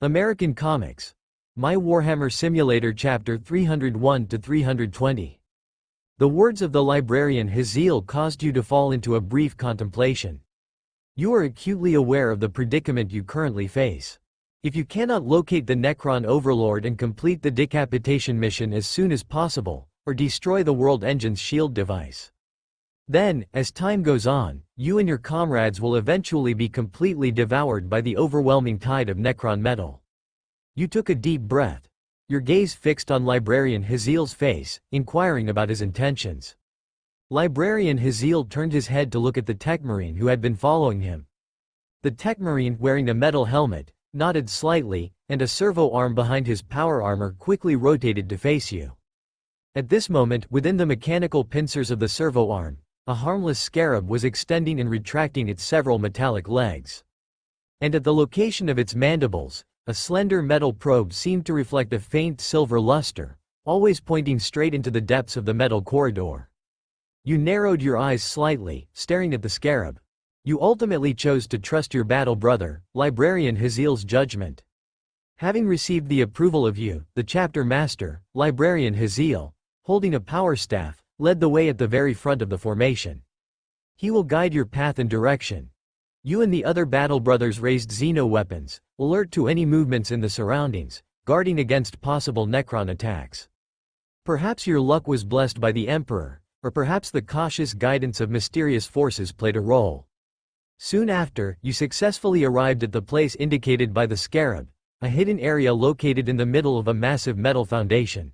American Comics. My Warhammer Simulator Chapter 301-320. The words of the librarian Haziel caused you to fall into a brief contemplation. You are acutely aware of the predicament you currently face. If you cannot locate the Necron Overlord and complete the decapitation mission as soon as possible, or destroy the World Engine's shield device, then, as time goes on, you and your comrades will eventually be completely devoured by the overwhelming tide of Necron metal. You took a deep breath, your gaze fixed on Librarian Haziel's face, inquiring about his intentions. Librarian Haziel turned his head to look at the tech marine who had been following him. The tech marine, wearing a metal helmet, nodded slightly, and a servo arm behind his power armor quickly rotated to face you. At this moment, within the mechanical pincers of the servo arm, a harmless scarab was extending and retracting its several metallic legs. And at the location of its mandibles, a slender metal probe seemed to reflect a faint silver luster, always pointing straight into the depths of the metal corridor. You narrowed your eyes slightly, staring at the scarab. You ultimately chose to trust your battle brother, Librarian Haziel's judgment. Having received the approval of you, the chapter master, Librarian Haziel, holding a power staff, led the way at the very front of the formation. He will guide your path and direction. You and the other battle brothers raised Xeno weapons, alert to any movements in the surroundings, guarding against possible Necron attacks. Perhaps your luck was blessed by the Emperor, or perhaps the cautious guidance of mysterious forces played a role. Soon after, you successfully arrived at the place indicated by the scarab, a hidden area located in the middle of a massive metal foundation.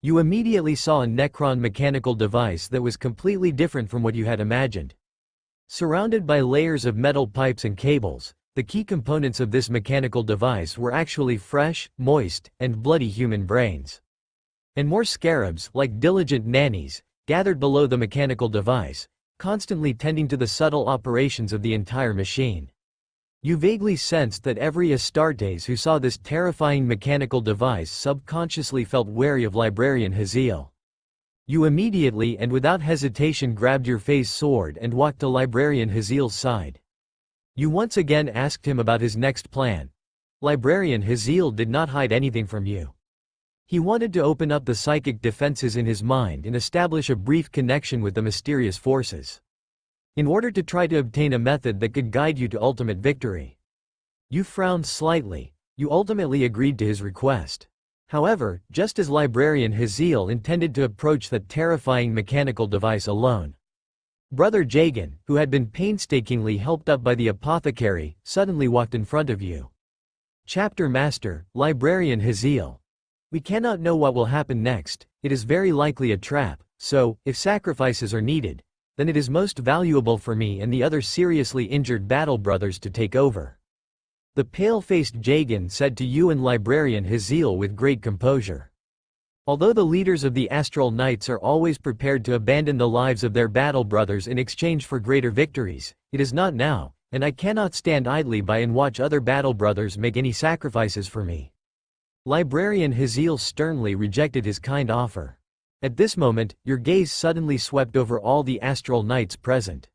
You immediately saw a Necron mechanical device that was completely different from what you had imagined. Surrounded by layers of metal pipes and cables, the key components of this mechanical device were actually fresh, moist, and bloody human brains. And more scarabs, like diligent nannies, gathered below the mechanical device, constantly tending to the subtle operations of the entire machine. You vaguely sensed that every Astartes who saw this terrifying mechanical device subconsciously felt wary of Librarian Haziel. You immediately and without hesitation grabbed your phase sword and walked to Librarian Haziel's side. You once again asked him about his next plan. Librarian Haziel did not hide anything from you. He wanted to open up the psychic defenses in his mind and establish a brief connection with the mysterious forces, in order to try to obtain a method that could guide you to ultimate victory. You frowned slightly. You ultimately agreed to his request. However, just as Librarian Haziel intended to approach that terrifying mechanical device alone, Brother Jagan, who had been painstakingly helped up by the apothecary, suddenly walked in front of you. Chapter Master, Librarian Haziel. We cannot know what will happen next. It is very likely a trap, so, if sacrifices are needed, then it is most valuable for me and the other seriously injured battle brothers to take over. The pale-faced Jagan said to you and Librarian Haziel with great composure. Although the leaders of the Astral Knights are always prepared to abandon the lives of their battle brothers in exchange for greater victories, it is not now, and I cannot stand idly by and watch other battle brothers make any sacrifices for me. Librarian Haziel sternly rejected his kind offer. At this moment, your gaze suddenly swept over all the Astral Knights present.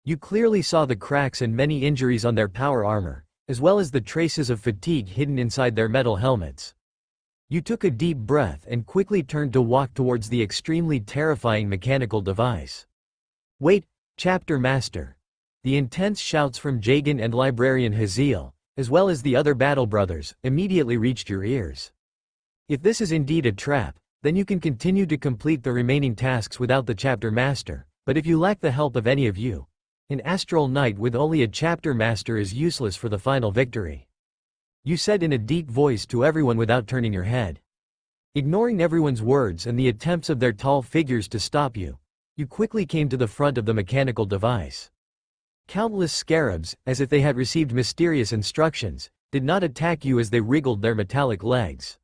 You clearly saw the cracks and many injuries on their power armor, as well as the traces of fatigue hidden inside their metal helmets. You took a deep breath and quickly turned to walk towards the extremely terrifying mechanical device. Wait, Chapter Master. The intense shouts from Jagan and Librarian Haziel, as well as the other battle brothers, immediately reached your ears. If this is indeed a trap, then you can continue to complete the remaining tasks without the chapter master, but if you lack the help of any of you, an astral knight with only a chapter master is useless for the final victory. You said in a deep voice to everyone without turning your head. Ignoring everyone's words and the attempts of their tall figures to stop you, you quickly came to the front of the mechanical device. Countless scarabs, as if they had received mysterious instructions, did not attack you as they wriggled their metallic legs.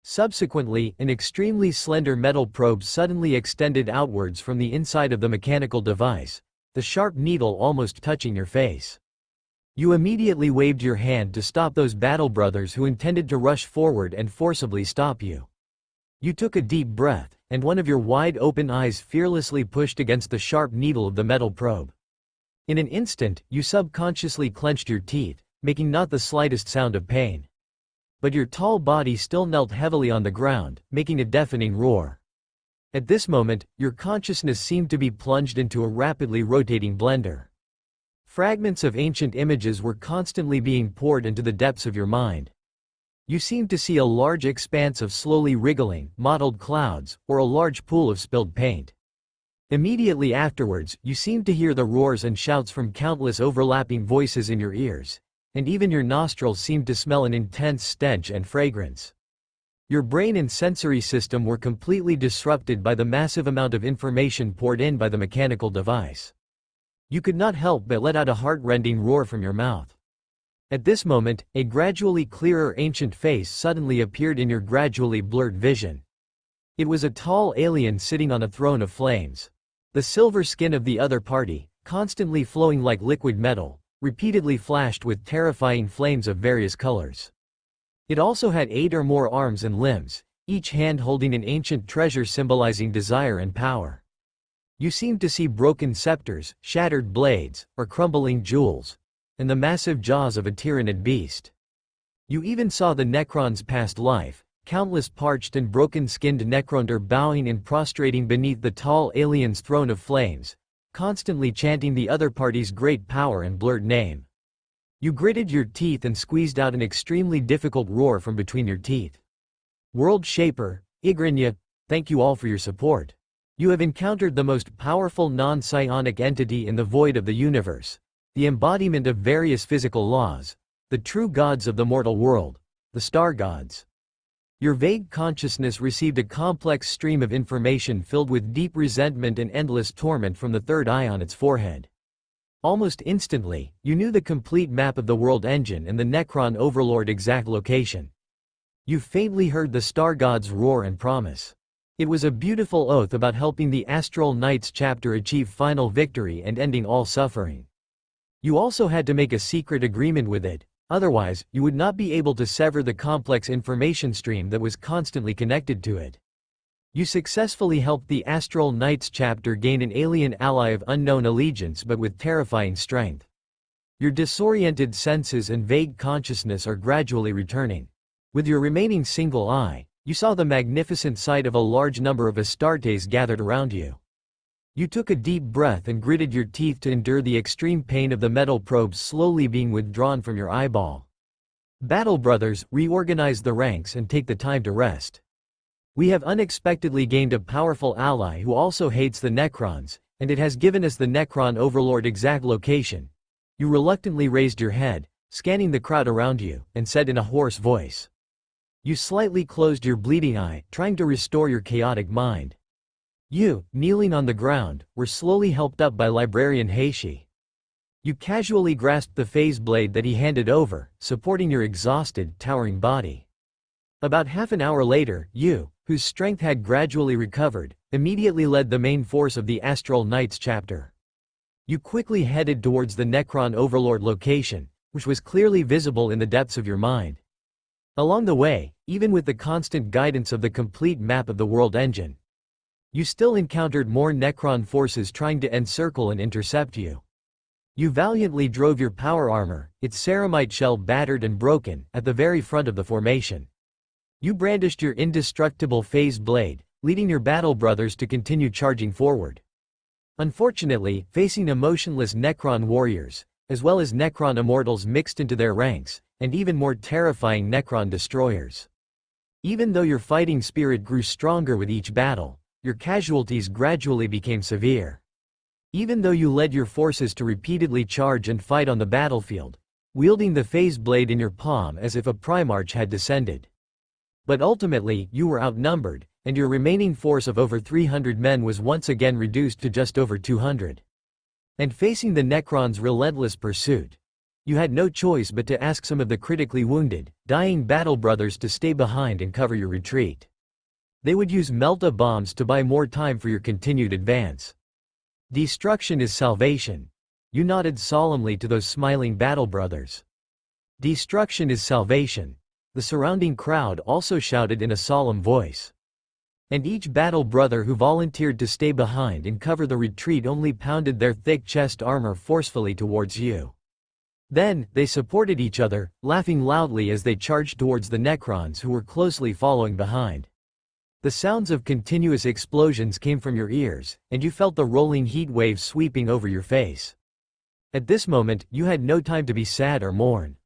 Subsequently, an extremely slender metal probe suddenly extended outwards from the inside of the mechanical device, the sharp needle almost touching your face. You immediately waved your hand to stop those battle brothers who intended to rush forward and forcibly stop you. You took a deep breath, and one of your wide-open eyes fearlessly pushed against the sharp needle of the metal probe. In an instant, you subconsciously clenched your teeth, making not the slightest sound of pain. but your tall body still knelt heavily on the ground, making a deafening roar. At this moment, your consciousness seemed to be plunged into a rapidly rotating blender. Fragments of ancient images were constantly being poured into the depths of your mind. You seemed to see a large expanse of slowly wriggling, mottled clouds, or a large pool of spilled paint. Immediately afterwards, you seemed to hear the roars and shouts from countless overlapping voices in your ears, and even your nostrils seemed to smell an intense stench and fragrance. Your brain and sensory system were completely disrupted by the massive amount of information poured in by the mechanical device. You could not help but let out a heart-rending roar from your mouth. At this moment, a gradually clearer ancient face suddenly appeared in your gradually blurred vision. It was a tall alien sitting on a throne of flames. The silver skin of the other party, constantly flowing like liquid metal, repeatedly flashed with terrifying flames of various colors. It also had 8 or more arms and limbs, each hand holding an ancient treasure symbolizing desire and power. You seemed to see broken scepters, shattered blades, or crumbling jewels, and the massive jaws of a tyrannid beast. You even saw the Necron's past life, countless parched and broken-skinned Necronder bowing and prostrating beneath the tall alien's throne of flames, constantly chanting the other party's great power and blurred name. You gritted your teeth and squeezed out an extremely difficult roar from between your teeth. World Shaper, Igrinya, thank you all for your support. You have encountered the most powerful non-psionic entity in the void of the universe, the embodiment of various physical laws, the true gods of the mortal world, the star gods. Your vague consciousness received a complex stream of information filled with deep resentment and endless torment from the third eye on its forehead. Almost instantly, you knew the complete map of the world engine and the Necron Overlord exact location. You faintly heard the star gods roar and promise. It was a beautiful oath about helping the Astral Knights chapter achieve final victory and ending all suffering. You also had to make a secret agreement with it, otherwise, you would not be able to sever the complex information stream that was constantly connected to it. You successfully helped the Astral Knights chapter gain an alien ally of unknown allegiance but with terrifying strength. Your disoriented senses and vague consciousness are gradually returning. With your remaining single eye, you saw the magnificent sight of a large number of Astartes gathered around you. You took a deep breath and gritted your teeth to endure the extreme pain of the metal probes slowly being withdrawn from your eyeball. Battle brothers, reorganize the ranks and take the time to rest. We have unexpectedly gained a powerful ally who also hates the Necrons, and it has given us the Necron Overlord exact location. You reluctantly raised your head, scanning the crowd around you, and said in a hoarse voice. You slightly closed your bleeding eye, trying to restore your chaotic mind. You, kneeling on the ground, were slowly helped up by Librarian Heishi. You casually grasped the phase blade that he handed over, supporting your exhausted, towering body. About half an hour later, you, whose strength had gradually recovered, immediately led the main force of the Astral Knights chapter. You quickly headed towards the Necron Overlord location, which was clearly visible in the depths of your mind. Along the way, even with the constant guidance of the complete map of the world engine, you still encountered more Necron forces trying to encircle and intercept you. You valiantly drove your power armor, its ceramite shell battered and broken, at the very front of the formation. You brandished your indestructible phase blade, leading your battle brothers to continue charging forward. Unfortunately, facing emotionless Necron warriors, as well as Necron immortals mixed into their ranks, and even more terrifying Necron destroyers. Even though your fighting spirit grew stronger with each battle, your casualties gradually became severe. Even though you led your forces to repeatedly charge and fight on the battlefield, wielding the phase blade in your palm as if a Primarch had descended. But ultimately, you were outnumbered, and your remaining force of over 300 men was once again reduced to just over 200. And facing the Necron's relentless pursuit, you had no choice but to ask some of the critically wounded, dying battle brothers to stay behind and cover your retreat. They would use Melta bombs to buy more time for your continued advance. Destruction is salvation. You nodded solemnly to those smiling battle brothers. Destruction is salvation. The surrounding crowd also shouted in a solemn voice. And each battle brother who volunteered to stay behind and cover the retreat only pounded their thick chest armor forcefully towards you. Then, they supported each other, laughing loudly as they charged towards the Necrons who were closely following behind. The sounds of continuous explosions came from your ears, and you felt the rolling heat waves sweeping over your face. At this moment, you had no time to be sad or mourn.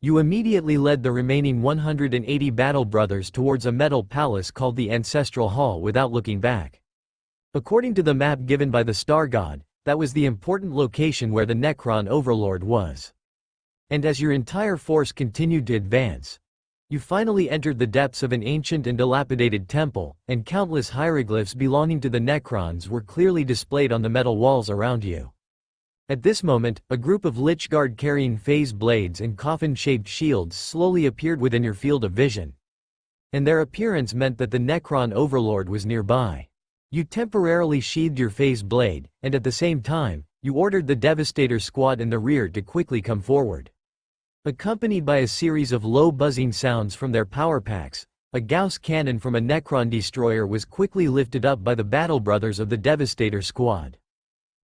You immediately led the remaining 180 battle brothers towards a metal palace called the Ancestral Hall without looking back. According to the map given by the Star God, that was the important location where the Necron Overlord was. And as your entire force continued to advance, you finally entered the depths of an ancient and dilapidated temple, and countless hieroglyphs belonging to the Necrons were clearly displayed on the metal walls around you. At this moment, a group of Lich Guard carrying phase blades and coffin-shaped shields slowly appeared within your field of vision. And their appearance meant that the Necron Overlord was nearby. You temporarily sheathed your phase blade, and at the same time, you ordered the Devastator squad in the rear to quickly come forward. Accompanied by a series of low buzzing sounds from their power packs, a Gauss cannon from a Necron destroyer was quickly lifted up by the battle brothers of the Devastator squad.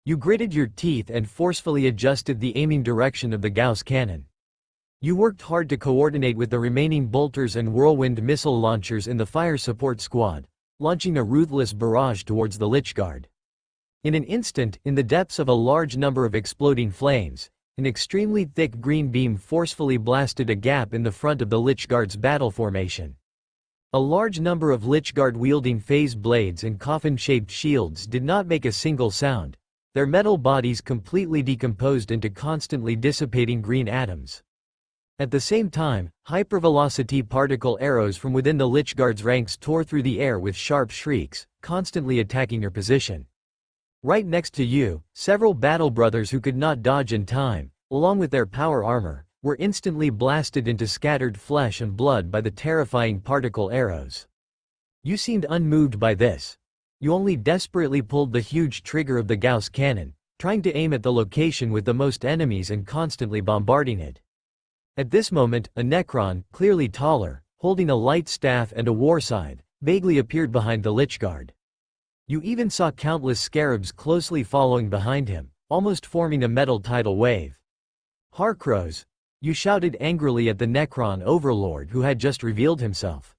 You gritted your teeth and forcefully adjusted the aiming direction of the Gauss cannon. You worked hard to coordinate with the remaining bolters and whirlwind missile launchers in the fire support squad, launching a ruthless barrage towards the Lich Guard. In an instant, in the depths of a large number of exploding flames, an extremely thick green beam forcefully blasted a gap in the front of the Lich Guard's battle formation. A large number of Lich Guard wielding phase blades and coffin-shaped shields did not make a single sound, their metal bodies completely decomposed into constantly dissipating green atoms. At the same time, hypervelocity particle arrows from within the Lich Guard's ranks tore through the air with sharp shrieks, constantly attacking your position. Right next to you, several battle brothers who could not dodge in time, along with their power armor, were instantly blasted into scattered flesh and blood by the terrifying particle arrows. You seemed unmoved by this. You only desperately pulled the huge trigger of the Gauss cannon, trying to aim at the location with the most enemies and constantly bombarding it. At this moment, a Necron, clearly taller, holding a light staff and a war scythe, vaguely appeared behind the Lich Guard. You even saw countless scarabs closely following behind him, almost forming a metal tidal wave. Harkroz! You shouted angrily at the Necron Overlord who had just revealed himself.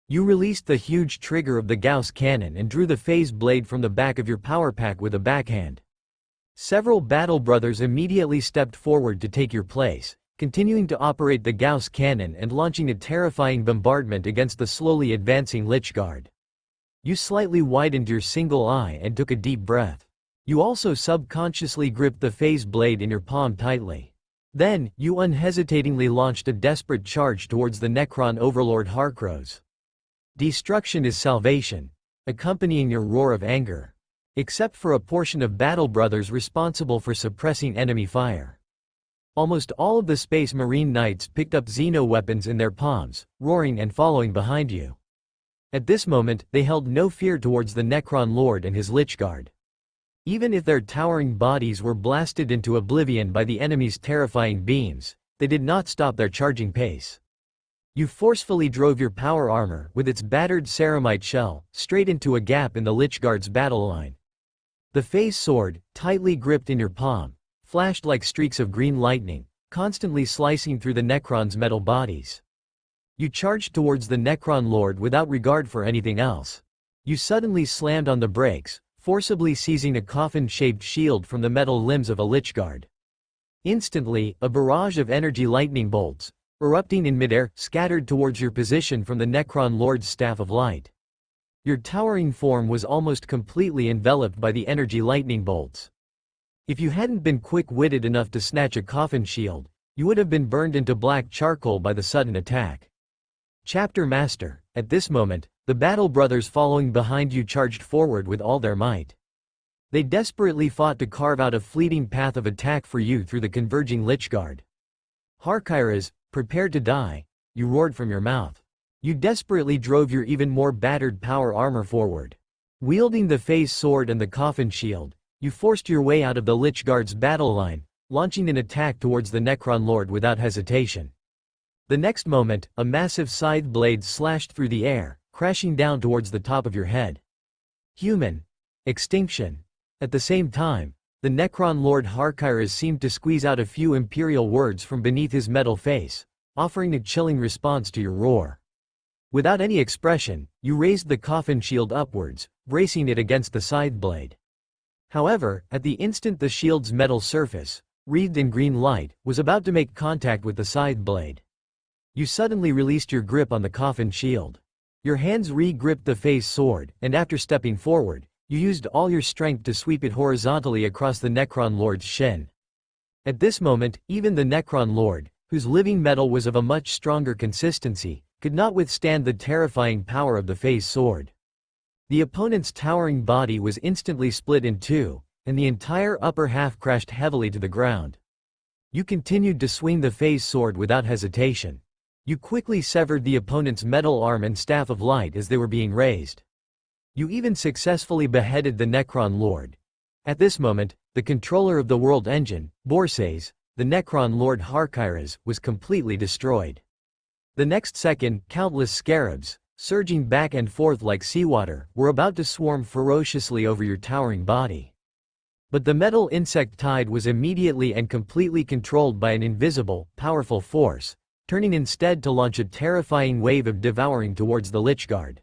You released the huge trigger of the Gauss cannon and drew the phase blade from the back of your power pack with a backhand. Several battle brothers immediately stepped forward to take your place, continuing to operate the Gauss cannon and launching a terrifying bombardment against the slowly advancing Lich Guard. You slightly widened your single eye and took a deep breath. You also subconsciously gripped the phase blade in your palm tightly. Then, you unhesitatingly launched a desperate charge towards the Necron Overlord Harkroz. Destruction is salvation, accompanying your roar of anger. Except for a portion of battle brothers responsible for suppressing enemy fire. Almost all of the Space Marine Knights picked up Xeno weapons in their palms, roaring and following behind you. At this moment, they held no fear towards the Necron Lord and his Lich Guard. Even if their towering bodies were blasted into oblivion by the enemy's terrifying beams, they did not stop their charging pace. You forcefully drove your power armor, with its battered ceramite shell, straight into a gap in the Lich Guard's battle line. The phase sword, tightly gripped in your palm, flashed like streaks of green lightning, constantly slicing through the Necron's metal bodies. You charged towards the Necron Lord without regard for anything else. You suddenly slammed on the brakes, forcibly seizing a coffin-shaped shield from the metal limbs of a Lich Guard. Instantly, a barrage of energy lightning bolts, erupting in midair, scattered towards your position from the Necron Lord's Staff of Light. Your towering form was almost completely enveloped by the energy lightning bolts. If you hadn't been quick-witted enough to snatch a coffin shield, you would have been burned into black charcoal by the sudden attack. Chapter Master, at this moment, the battle brothers following behind you charged forward with all their might. They desperately fought to carve out a fleeting path of attack for you through the converging Lich Guard. Harkairas, prepared to die, you roared from your mouth. You desperately drove your even more battered power armor forward. Wielding the phase sword and the coffin shield, you forced your way out of the Lich Guard's battle line, launching an attack towards the Necron Lord without hesitation. The next moment, a massive scythe blade slashed through the air, crashing down towards the top of your head. Human. Extinction. At the same time, The Necron Lord Harkyras seemed to squeeze out a few imperial words from beneath his metal face, offering a chilling response to your roar. Without any expression, you raised the coffin shield upwards, bracing it against the scythe blade. However, at the instant the shield's metal surface, wreathed in green light, was about to make contact with the scythe blade, you suddenly released your grip on the coffin shield. Your hands re-gripped the phase sword, and after stepping forward, you used all your strength to sweep it horizontally across the Necron Lord's shin. At this moment, even the Necron Lord, whose living metal was of a much stronger consistency, could not withstand the terrifying power of the phase sword. The opponent's towering body was instantly split in two, and the entire upper half crashed heavily to the ground. You continued to swing the phase sword without hesitation. You quickly severed the opponent's metal arm and staff of light as they were being raised. You even successfully beheaded the Necron Lord. At this moment, the controller of the world engine, Borses, the Necron Lord Harkyras, was completely destroyed. The next second, countless scarabs, surging back and forth like seawater, were about to swarm ferociously over your towering body. But the metal insect tide was immediately and completely controlled by an invisible, powerful force, turning instead to launch a terrifying wave of devouring towards the Lichguard.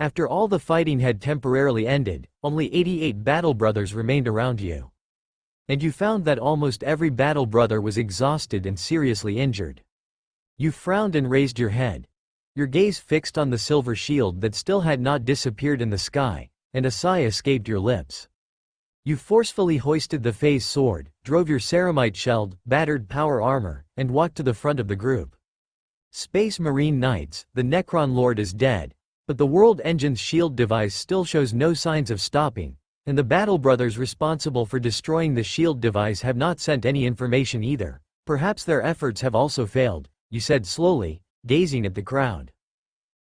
After all the fighting had temporarily ended, only 88 battle brothers remained around you. And you found that almost every battle brother was exhausted and seriously injured. You frowned and raised your head, your gaze fixed on the silver shield that still had not disappeared in the sky, and a sigh escaped your lips. You forcefully hoisted the phase sword, drove your ceramite-shelled, battered power armor, and walked to the front of the group. Space Marine Knights, the Necron Lord is dead, but the world engine's shield device still shows no signs of stopping, and the battle brothers responsible for destroying the shield device have not sent any information either. Perhaps their efforts have also failed, you said slowly, gazing at the crowd.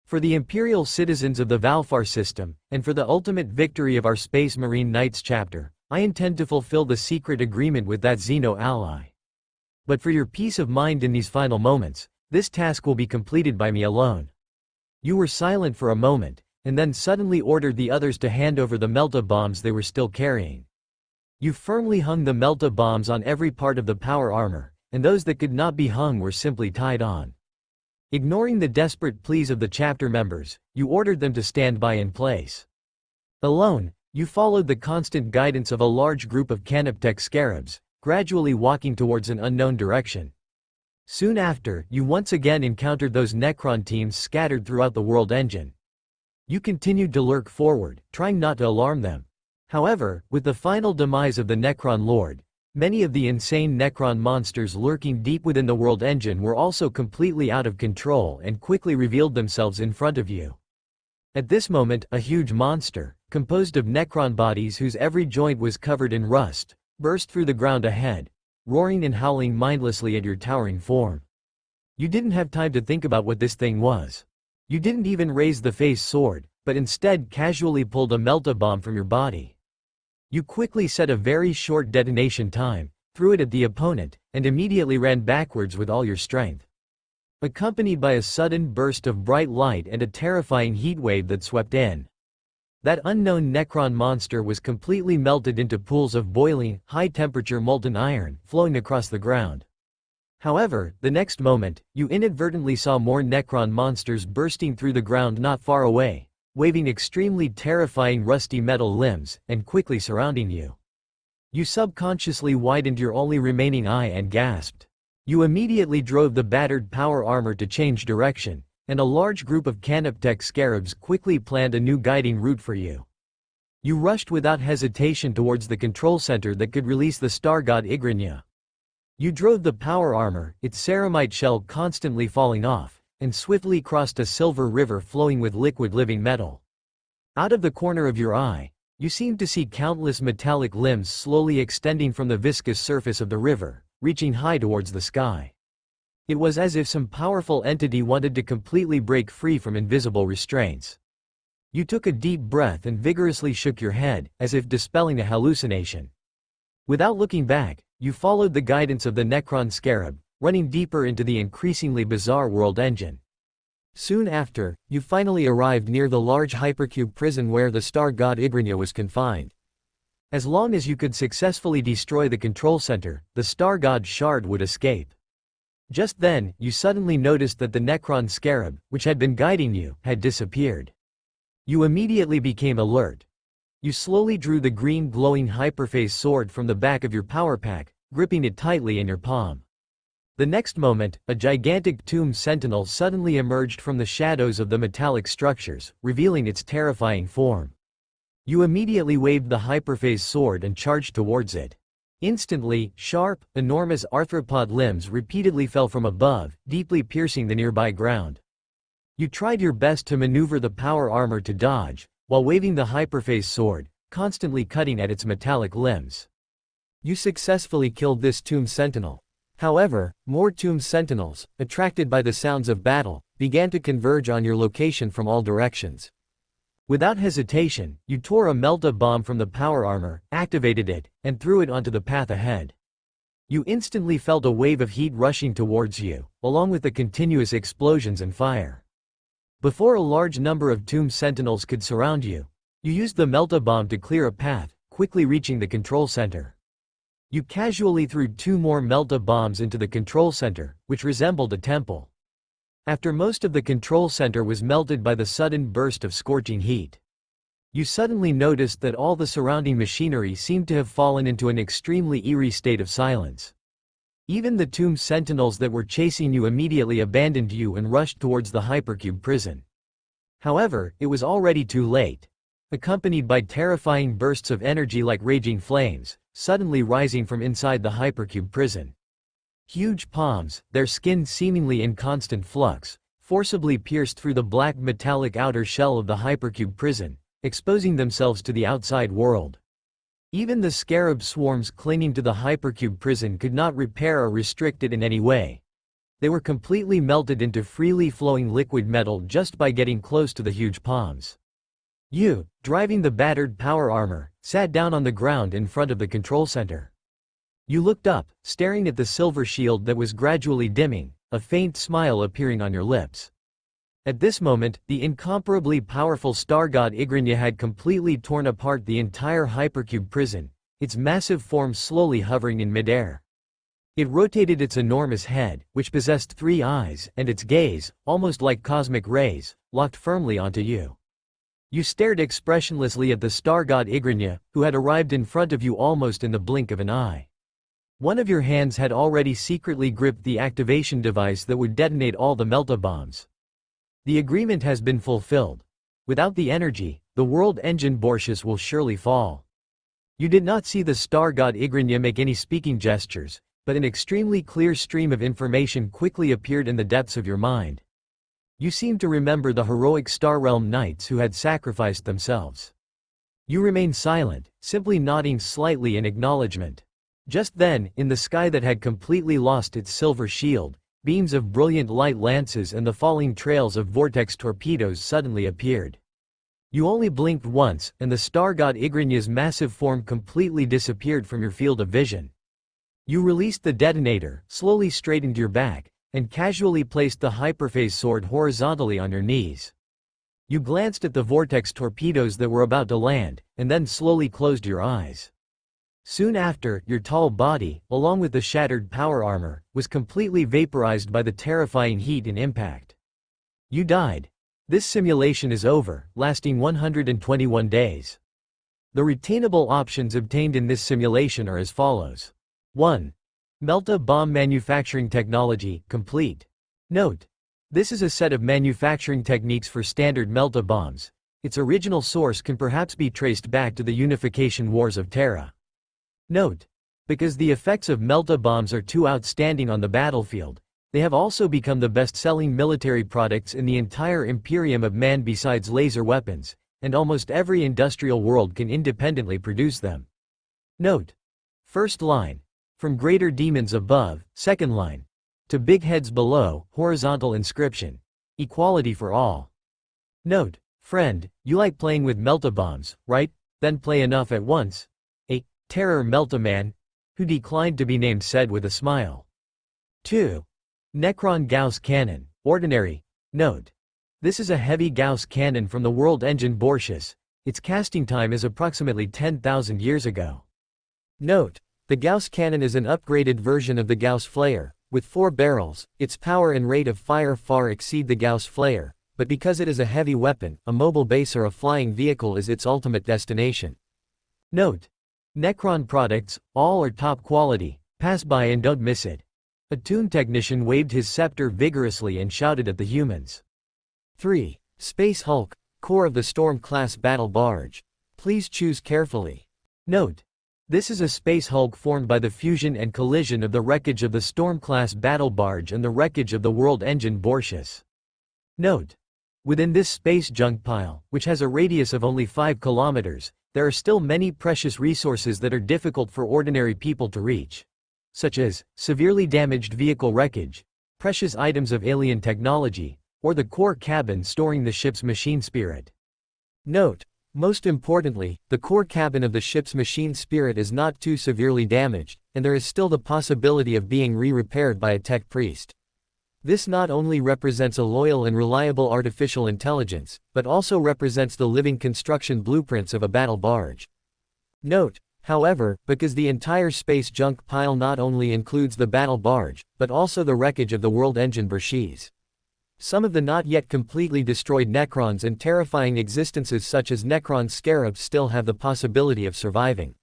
For the Imperial citizens of the Valfar system, and for the ultimate victory of our Space Marine Knights chapter, I intend to fulfill the secret agreement with that Xeno ally. But for your peace of mind in these final moments, this task will be completed by me alone. You were silent for a moment, and then suddenly ordered the others to hand over the melta bombs they were still carrying. You firmly hung the melta bombs on every part of the power armor, and those that could not be hung were simply tied on. Ignoring the desperate pleas of the chapter members, you ordered them to stand by in place. Alone, you followed the constant guidance of a large group of Canoptech scarabs, gradually walking towards an unknown direction. Soon after, you once again encountered those Necron teams scattered throughout the world engine. You continued to lurk forward, trying not to alarm them. However, with the final demise of the Necron Lord, many of the insane Necron monsters lurking deep within the world engine were also completely out of control and quickly revealed themselves in front of you. At this moment, a huge monster, composed of Necron bodies whose every joint was covered in rust, burst through the ground ahead, roaring and howling mindlessly at your towering form. You didn't have time to think about what this thing was. You didn't even raise the phase sword, but instead casually pulled a melta bomb from your body. You quickly set a very short detonation time, threw it at the opponent, and immediately ran backwards with all your strength. Accompanied by a sudden burst of bright light and a terrifying heat wave that swept in. That unknown Necron monster was completely melted into pools of boiling, high-temperature molten iron, flowing across the ground. However, the next moment, you inadvertently saw more Necron monsters bursting through the ground not far away, waving extremely terrifying rusty metal limbs, and quickly surrounding you. You subconsciously widened your only remaining eye and gasped. You immediately drove the battered power armor to change direction, and a large group of Canoptech scarabs quickly planned a new guiding route for you. You rushed without hesitation towards the control center that could release the star god Igrinya. You drove the power armor, its ceramite shell constantly falling off, and swiftly crossed a silver river flowing with liquid living metal. Out of the corner of your eye, you seemed to see countless metallic limbs slowly extending from the viscous surface of the river, reaching high towards the sky. It was as if some powerful entity wanted to completely break free from invisible restraints. You took a deep breath and vigorously shook your head, as if dispelling a hallucination. Without looking back, you followed the guidance of the Necron scarab, running deeper into the increasingly bizarre world engine. Soon after, you finally arrived near the large hypercube prison where the star god Igrinya was confined. As long as you could successfully destroy the control center, the Star God Shard would escape. Just then, you suddenly noticed that the Necron Scarab, which had been guiding you, had disappeared. You immediately became alert. You slowly drew the green glowing hyperphase sword from the back of your power pack, gripping it tightly in your palm. The next moment, a gigantic tomb sentinel suddenly emerged from the shadows of the metallic structures, revealing its terrifying form. You immediately waved the hyperphase sword and charged towards it. Instantly, sharp, enormous arthropod limbs repeatedly fell from above, deeply piercing the nearby ground. You tried your best to maneuver the power armor to dodge, while waving the hyperphase sword, constantly cutting at its metallic limbs. You successfully killed this tomb sentinel. However, more tomb sentinels, attracted by the sounds of battle, began to converge on your location from all directions. Without hesitation, you tore a melta bomb from the power armor, activated it, and threw it onto the path ahead. You instantly felt a wave of heat rushing towards you, along with the continuous explosions and fire. Before a large number of tomb sentinels could surround you, you used the melta bomb to clear a path, quickly reaching the control center. You casually threw 2 more melta bombs into the control center, which resembled a temple. After most of the control center was melted by the sudden burst of scorching heat, you suddenly noticed that all the surrounding machinery seemed to have fallen into an extremely eerie state of silence. Even the tomb sentinels that were chasing you immediately abandoned you and rushed towards the hypercube prison. However, it was already too late. Accompanied by terrifying bursts of energy like raging flames, suddenly rising from inside the hypercube prison. Huge palms, their skin seemingly in constant flux, forcibly pierced through the black metallic outer shell of the hypercube prison, exposing themselves to the outside world. Even the scarab swarms clinging to the hypercube prison could not repair or restrict it in any way. They were completely melted into freely flowing liquid metal just by getting close to the huge palms. You, driving the battered power armor, sat down on the ground in front of the control center. You looked up, staring at the silver shield that was gradually dimming, a faint smile appearing on your lips. At this moment, the incomparably powerful star god Igrinya had completely torn apart the entire hypercube prison, its massive form slowly hovering in midair. It rotated its enormous head, which possessed 3 eyes, and its gaze, almost like cosmic rays, locked firmly onto you. You stared expressionlessly at the star god Igrinya, who had arrived in front of you almost in the blink of an eye. One of your hands had already secretly gripped the activation device that would detonate all the melta bombs. The agreement has been fulfilled. Without the energy, the world engine Bortius will surely fall. You did not see the star god Igrinya make any speaking gestures, but an extremely clear stream of information quickly appeared in the depths of your mind. You seemed to remember the heroic Star Realm knights who had sacrificed themselves. You remained silent, simply nodding slightly in acknowledgement. Just then, in the sky that had completely lost its silver shield, beams of brilliant light lances and the falling trails of vortex torpedoes suddenly appeared. You only blinked once, and the star god Igrinya's massive form completely disappeared from your field of vision. You released the detonator, slowly straightened your back, and casually placed the hyperphase sword horizontally on your knees. You glanced at the vortex torpedoes that were about to land, and then slowly closed your eyes. Soon after, your tall body, along with the shattered power armor, was completely vaporized by the terrifying heat and impact. You died. This simulation is over, lasting 121 days. The retainable options obtained in this simulation are as follows. 1. Melta bomb manufacturing technology, complete. Note: this is a set of manufacturing techniques for standard melta bombs. Its original source can perhaps be traced back to the unification wars of Terra. Note: because the effects of melta bombs are too outstanding on the battlefield, they have also become the best-selling military products in the entire Imperium of Man besides laser weapons, and almost every industrial world can independently produce them. Note: first line. From greater demons above, second line. To big heads below, horizontal inscription. Equality for all. Note: friend, you like playing with melta bombs, right? Then play enough at once. Terror Melta Man, who declined to be named, said with a smile. 2. Necron Gauss Cannon, ordinary. Note: this is a heavy Gauss cannon from the world engine Bortius. Its casting time is approximately 10,000 years ago. Note: the Gauss cannon is an upgraded version of the Gauss flare. With 4 barrels, its power and rate of fire far exceed the Gauss flare, but because it is a heavy weapon, a mobile base or a flying vehicle is its ultimate destination. Note: Necron products, all are top quality, pass by and don't miss it. A toon technician waved his scepter vigorously and shouted at the humans. 3. Space Hulk, core of the Storm-class battle barge. Please choose carefully. Note: this is a Space Hulk formed by the fusion and collision of the wreckage of the Storm-class battle barge and the wreckage of the world engine Bortius. Note: within this space junk pile, which has a radius of only 5 kilometers, there are still many precious resources that are difficult for ordinary people to reach, such as severely damaged vehicle wreckage, precious items of alien technology, or the core cabin storing the ship's machine spirit. Note: most importantly, the core cabin of the ship's machine spirit is not too severely damaged, and there is still the possibility of being re-repaired by a tech priest. This not only represents a loyal and reliable artificial intelligence, but also represents the living construction blueprints of a battle barge. Note: however, because the entire space junk pile not only includes the battle barge, but also the wreckage of the world engine Bortius. Some of the not yet completely destroyed Necrons and terrifying existences such as Necron scarabs still have the possibility of surviving.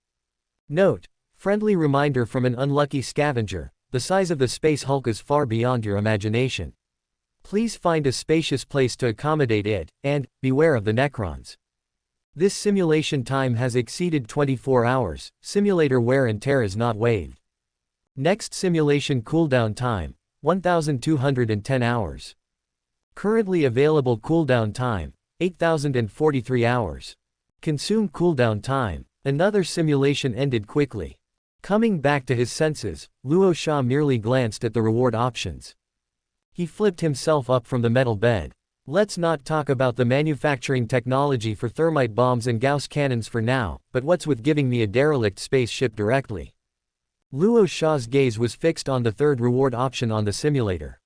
Note: friendly reminder from an unlucky scavenger: the size of the Space Hulk is far beyond your imagination. Please find a spacious place to accommodate it, and beware of the Necrons. This simulation time has exceeded 24 hours, simulator wear and tear is not waived. Next simulation cooldown time, 1210 hours. Currently available cooldown time, 8043 hours. Consume cooldown time. Another simulation ended quickly. Coming back to his senses, Luo Sha merely glanced at the reward options. He flipped himself up from the metal bed. Let's not talk about the manufacturing technology for thermite bombs and Gauss cannons for now, but what's with giving me a derelict spaceship directly? Luo Sha's gaze was fixed on the third reward option on the simulator.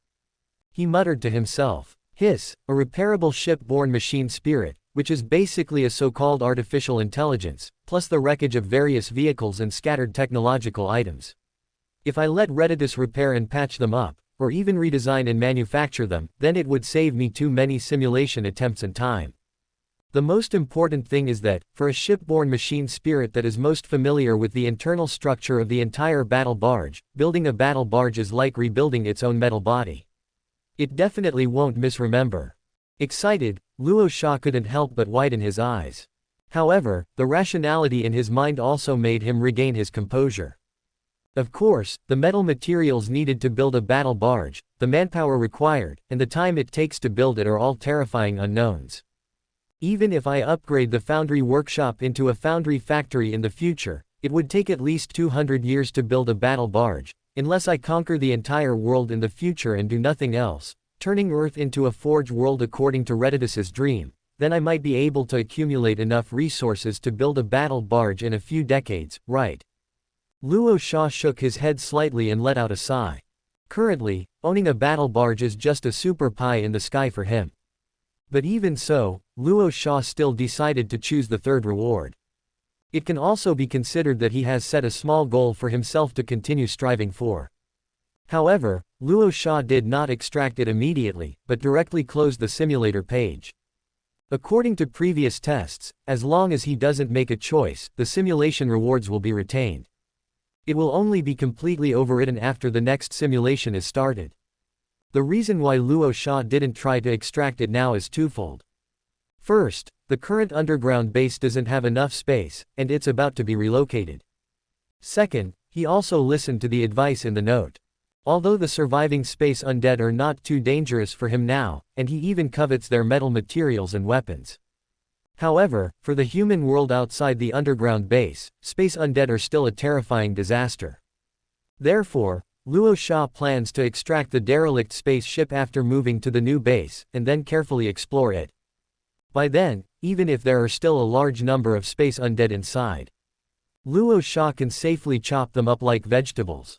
He muttered to himself. Hiss, a repairable ship-borne machine spirit, which is basically a so-called artificial intelligence, plus the wreckage of various vehicles and scattered technological items. If I let Redditus repair and patch them up, or even redesign and manufacture them, then it would save me too many simulation attempts and time. The most important thing is that, for a ship-borne machine spirit that is most familiar with the internal structure of the entire battle barge, building a battle barge is like rebuilding its own metal body. It definitely won't misremember. Excited, Luo Sha couldn't help but widen his eyes. However, the rationality in his mind also made him regain his composure. Of course, the metal materials needed to build a battle barge, the manpower required, and the time it takes to build it are all terrifying unknowns. Even if I upgrade the foundry workshop into a foundry factory in the future, it would take at least 200 years to build a battle barge, unless I conquer the entire world in the future and do nothing else, turning Earth into a forge world according to Redditus's dream, then I might be able to accumulate enough resources to build a battle barge in a few decades, right? Luo Sha shook his head slightly and let out a sigh. Currently, owning a battle barge is just a super pie in the sky for him. But even so, Luo Sha still decided to choose the third reward. It can also be considered that he has set a small goal for himself to continue striving for. However, Luo Sha did not extract it immediately, but directly closed the simulator page. According to previous tests, as long as he doesn't make a choice, the simulation rewards will be retained. It will only be completely overwritten after the next simulation is started. The reason why Luo Sha didn't try to extract it now is twofold. First, the current underground base doesn't have enough space, and it's about to be relocated. Second, he also listened to the advice in the note. Although the surviving space undead are not too dangerous for him now, and he even covets their metal materials and weapons. However, for the human world outside the underground base, space undead are still a terrifying disaster. Therefore, Luo Sha plans to extract the derelict spaceship after moving to the new base, and then carefully explore it. By then, even if there are still a large number of space undead inside, Luo Sha can safely chop them up like vegetables.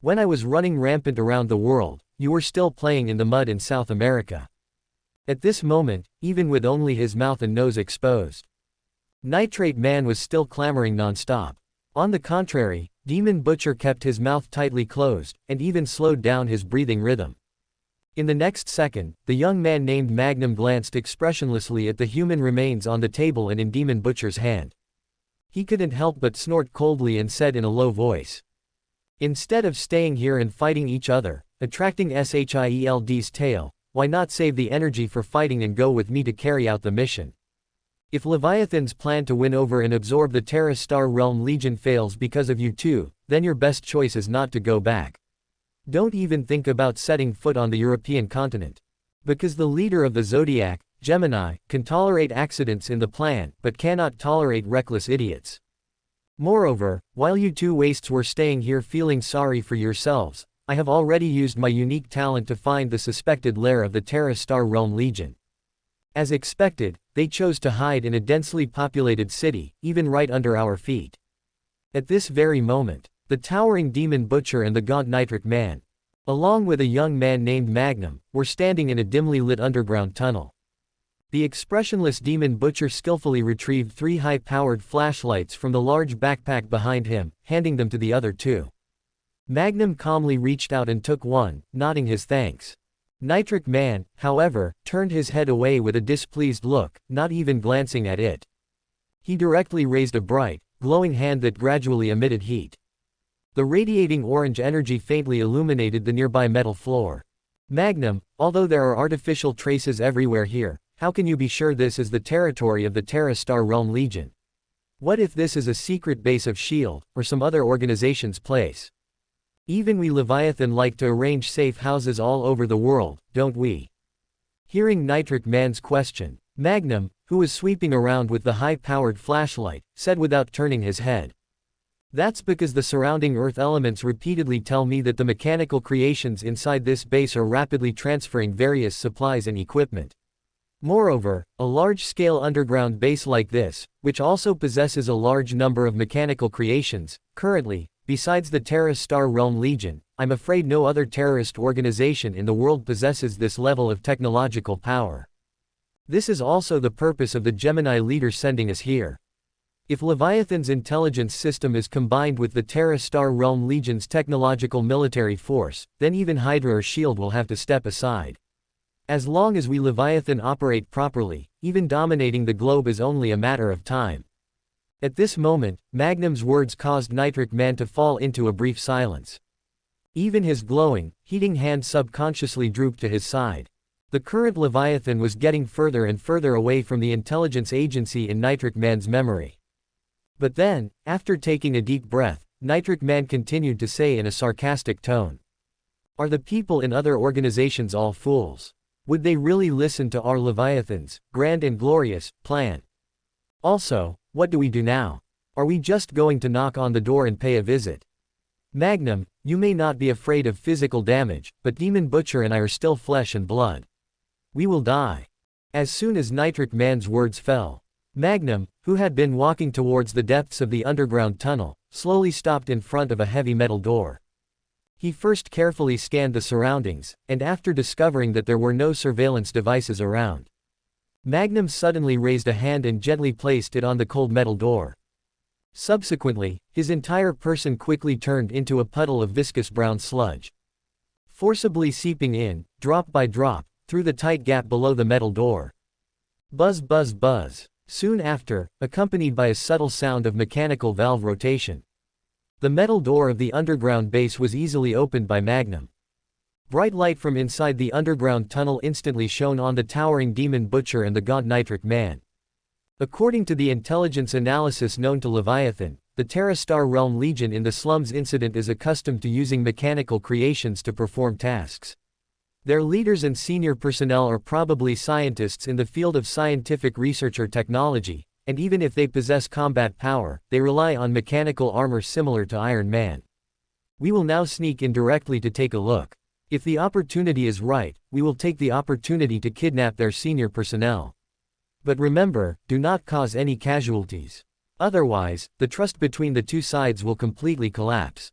When I was running rampant around the world, you were still playing in the mud in South America. At this moment, even with only his mouth and nose exposed, Nitrate Man was still clamoring non-stop. On the contrary, Demon Butcher kept his mouth tightly closed, and even slowed down his breathing rhythm. In the next second, the young man named Magnum glanced expressionlessly at the human remains on the table and in Demon Butcher's hand. He couldn't help but snort coldly and said in a low voice, "Instead of staying here and fighting each other, attracting Shield's tail, why not save the energy for fighting and go with me to carry out the mission? If Leviathan's plan to win over and absorb the Terra Star Realm Legion fails because of you two, then your best choice is not to go back. Don't even think about setting foot on the European continent. Because the leader of the Zodiac, Gemini, can tolerate accidents in the plan, but cannot tolerate reckless idiots. Moreover, while you two wastes were staying here feeling sorry for yourselves, I have already used my unique talent to find the suspected lair of the Terra Star Realm Legion. As expected, they chose to hide in a densely populated city, even right under our feet. At this very moment, the towering Demon Butcher and the gaunt Nitric Man, along with a young man named Magnum, were standing in a dimly lit underground tunnel. The expressionless Demon Butcher skillfully retrieved 3 high-powered flashlights from the large backpack behind him, handing them to the other 2. Magnum calmly reached out and took one, nodding his thanks. Nitric Man, however, turned his head away with a displeased look, not even glancing at it. He directly raised a bright, glowing hand that gradually emitted heat. The radiating orange energy faintly illuminated the nearby metal floor. Magnum, although there are artificial traces everywhere here, how can you be sure this is the territory of the Terra Star Realm Legion? What if this is a secret base of S.H.I.E.L.D., or some other organization's place? Even we Leviathan like to arrange safe houses all over the world, don't we? Hearing Nitric Man's question, Magnum, who was sweeping around with the high-powered flashlight, said without turning his head, "That's because the surrounding Earth elements repeatedly tell me that the mechanical creations inside this base are rapidly transferring various supplies and equipment. Moreover, a large-scale underground base like this, which also possesses a large number of mechanical creations, currently, besides the Terra Star Realm Legion, I'm afraid no other terrorist organization in the world possesses this level of technological power. This is also the purpose of the Gemini leader sending us here. If Leviathan's intelligence system is combined with the Terra Star Realm Legion's technological military force, then even Hydra or S.H.I.E.L.D. will have to step aside. As long as we Leviathan operate properly, even dominating the globe is only a matter of time." At this moment, Magnum's words caused Nitric Man to fall into a brief silence. Even his glowing, heating hand subconsciously drooped to his side. The current Leviathan was getting further and further away from the intelligence agency in Nitric Man's memory. But then, after taking a deep breath, Nitric Man continued to say in a sarcastic tone, "Are the people in other organizations all fools? Would they really listen to our Leviathan's grand and glorious plan? Also, what do we do now? Are we just going to knock on the door and pay a visit? Magnum, you may not be afraid of physical damage, but Demon Butcher and I are still flesh and blood. We will die." As soon as Nitric Man's words fell, Magnum, who had been walking towards the depths of the underground tunnel, slowly stopped in front of a heavy metal door. He first carefully scanned the surroundings, and after discovering that there were no surveillance devices around, Magnum suddenly raised a hand and gently placed it on the cold metal door. Subsequently, his entire person quickly turned into a puddle of viscous brown sludge, forcibly seeping in, drop by drop, through the tight gap below the metal door. Buzz buzz buzz. Soon after, accompanied by a subtle sound of mechanical valve rotation, the metal door of the underground base was easily opened by Magnum. Bright light from inside the underground tunnel instantly shone on the towering Demon Butcher and the gaunt Nitric Man. According to the intelligence analysis known to Leviathan, the Terra Star Realm Legion in the slums incident is accustomed to using mechanical creations to perform tasks. Their leaders and senior personnel are probably scientists in the field of scientific research or technology, and even if they possess combat power, they rely on mechanical armor similar to Iron Man. We will now sneak in directly to take a look. If the opportunity is right, we will take the opportunity to kidnap their senior personnel. But remember, do not cause any casualties. Otherwise, the trust between the two sides will completely collapse.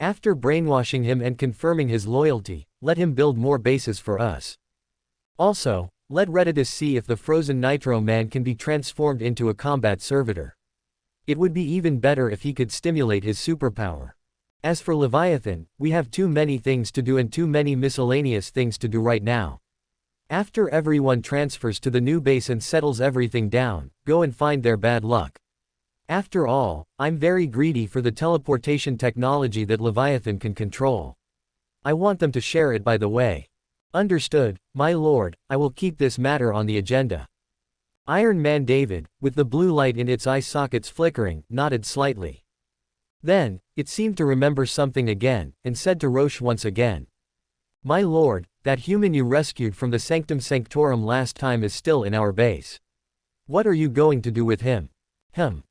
After brainwashing him and confirming his loyalty, let him build more bases for us. Also, let Redditus see if the frozen Nitro Man can be transformed into a combat servitor. It would be even better if he could stimulate his superpower. As for Leviathan, we have too many things to do and too many miscellaneous things to do right now. After everyone transfers to the new base and settles everything down, go and find their bad luck. After all, I'm very greedy for the teleportation technology that Leviathan can control. I want them to share it, by the way. Understood, my lord, I will keep this matter on the agenda. Iron Man David, with the blue light in its eye sockets flickering, nodded slightly. Then, it seemed to remember something again, and said to Rorschach once again. My lord, that human you rescued from the Sanctum Sanctorum last time is still in our base. What are you going to do with him?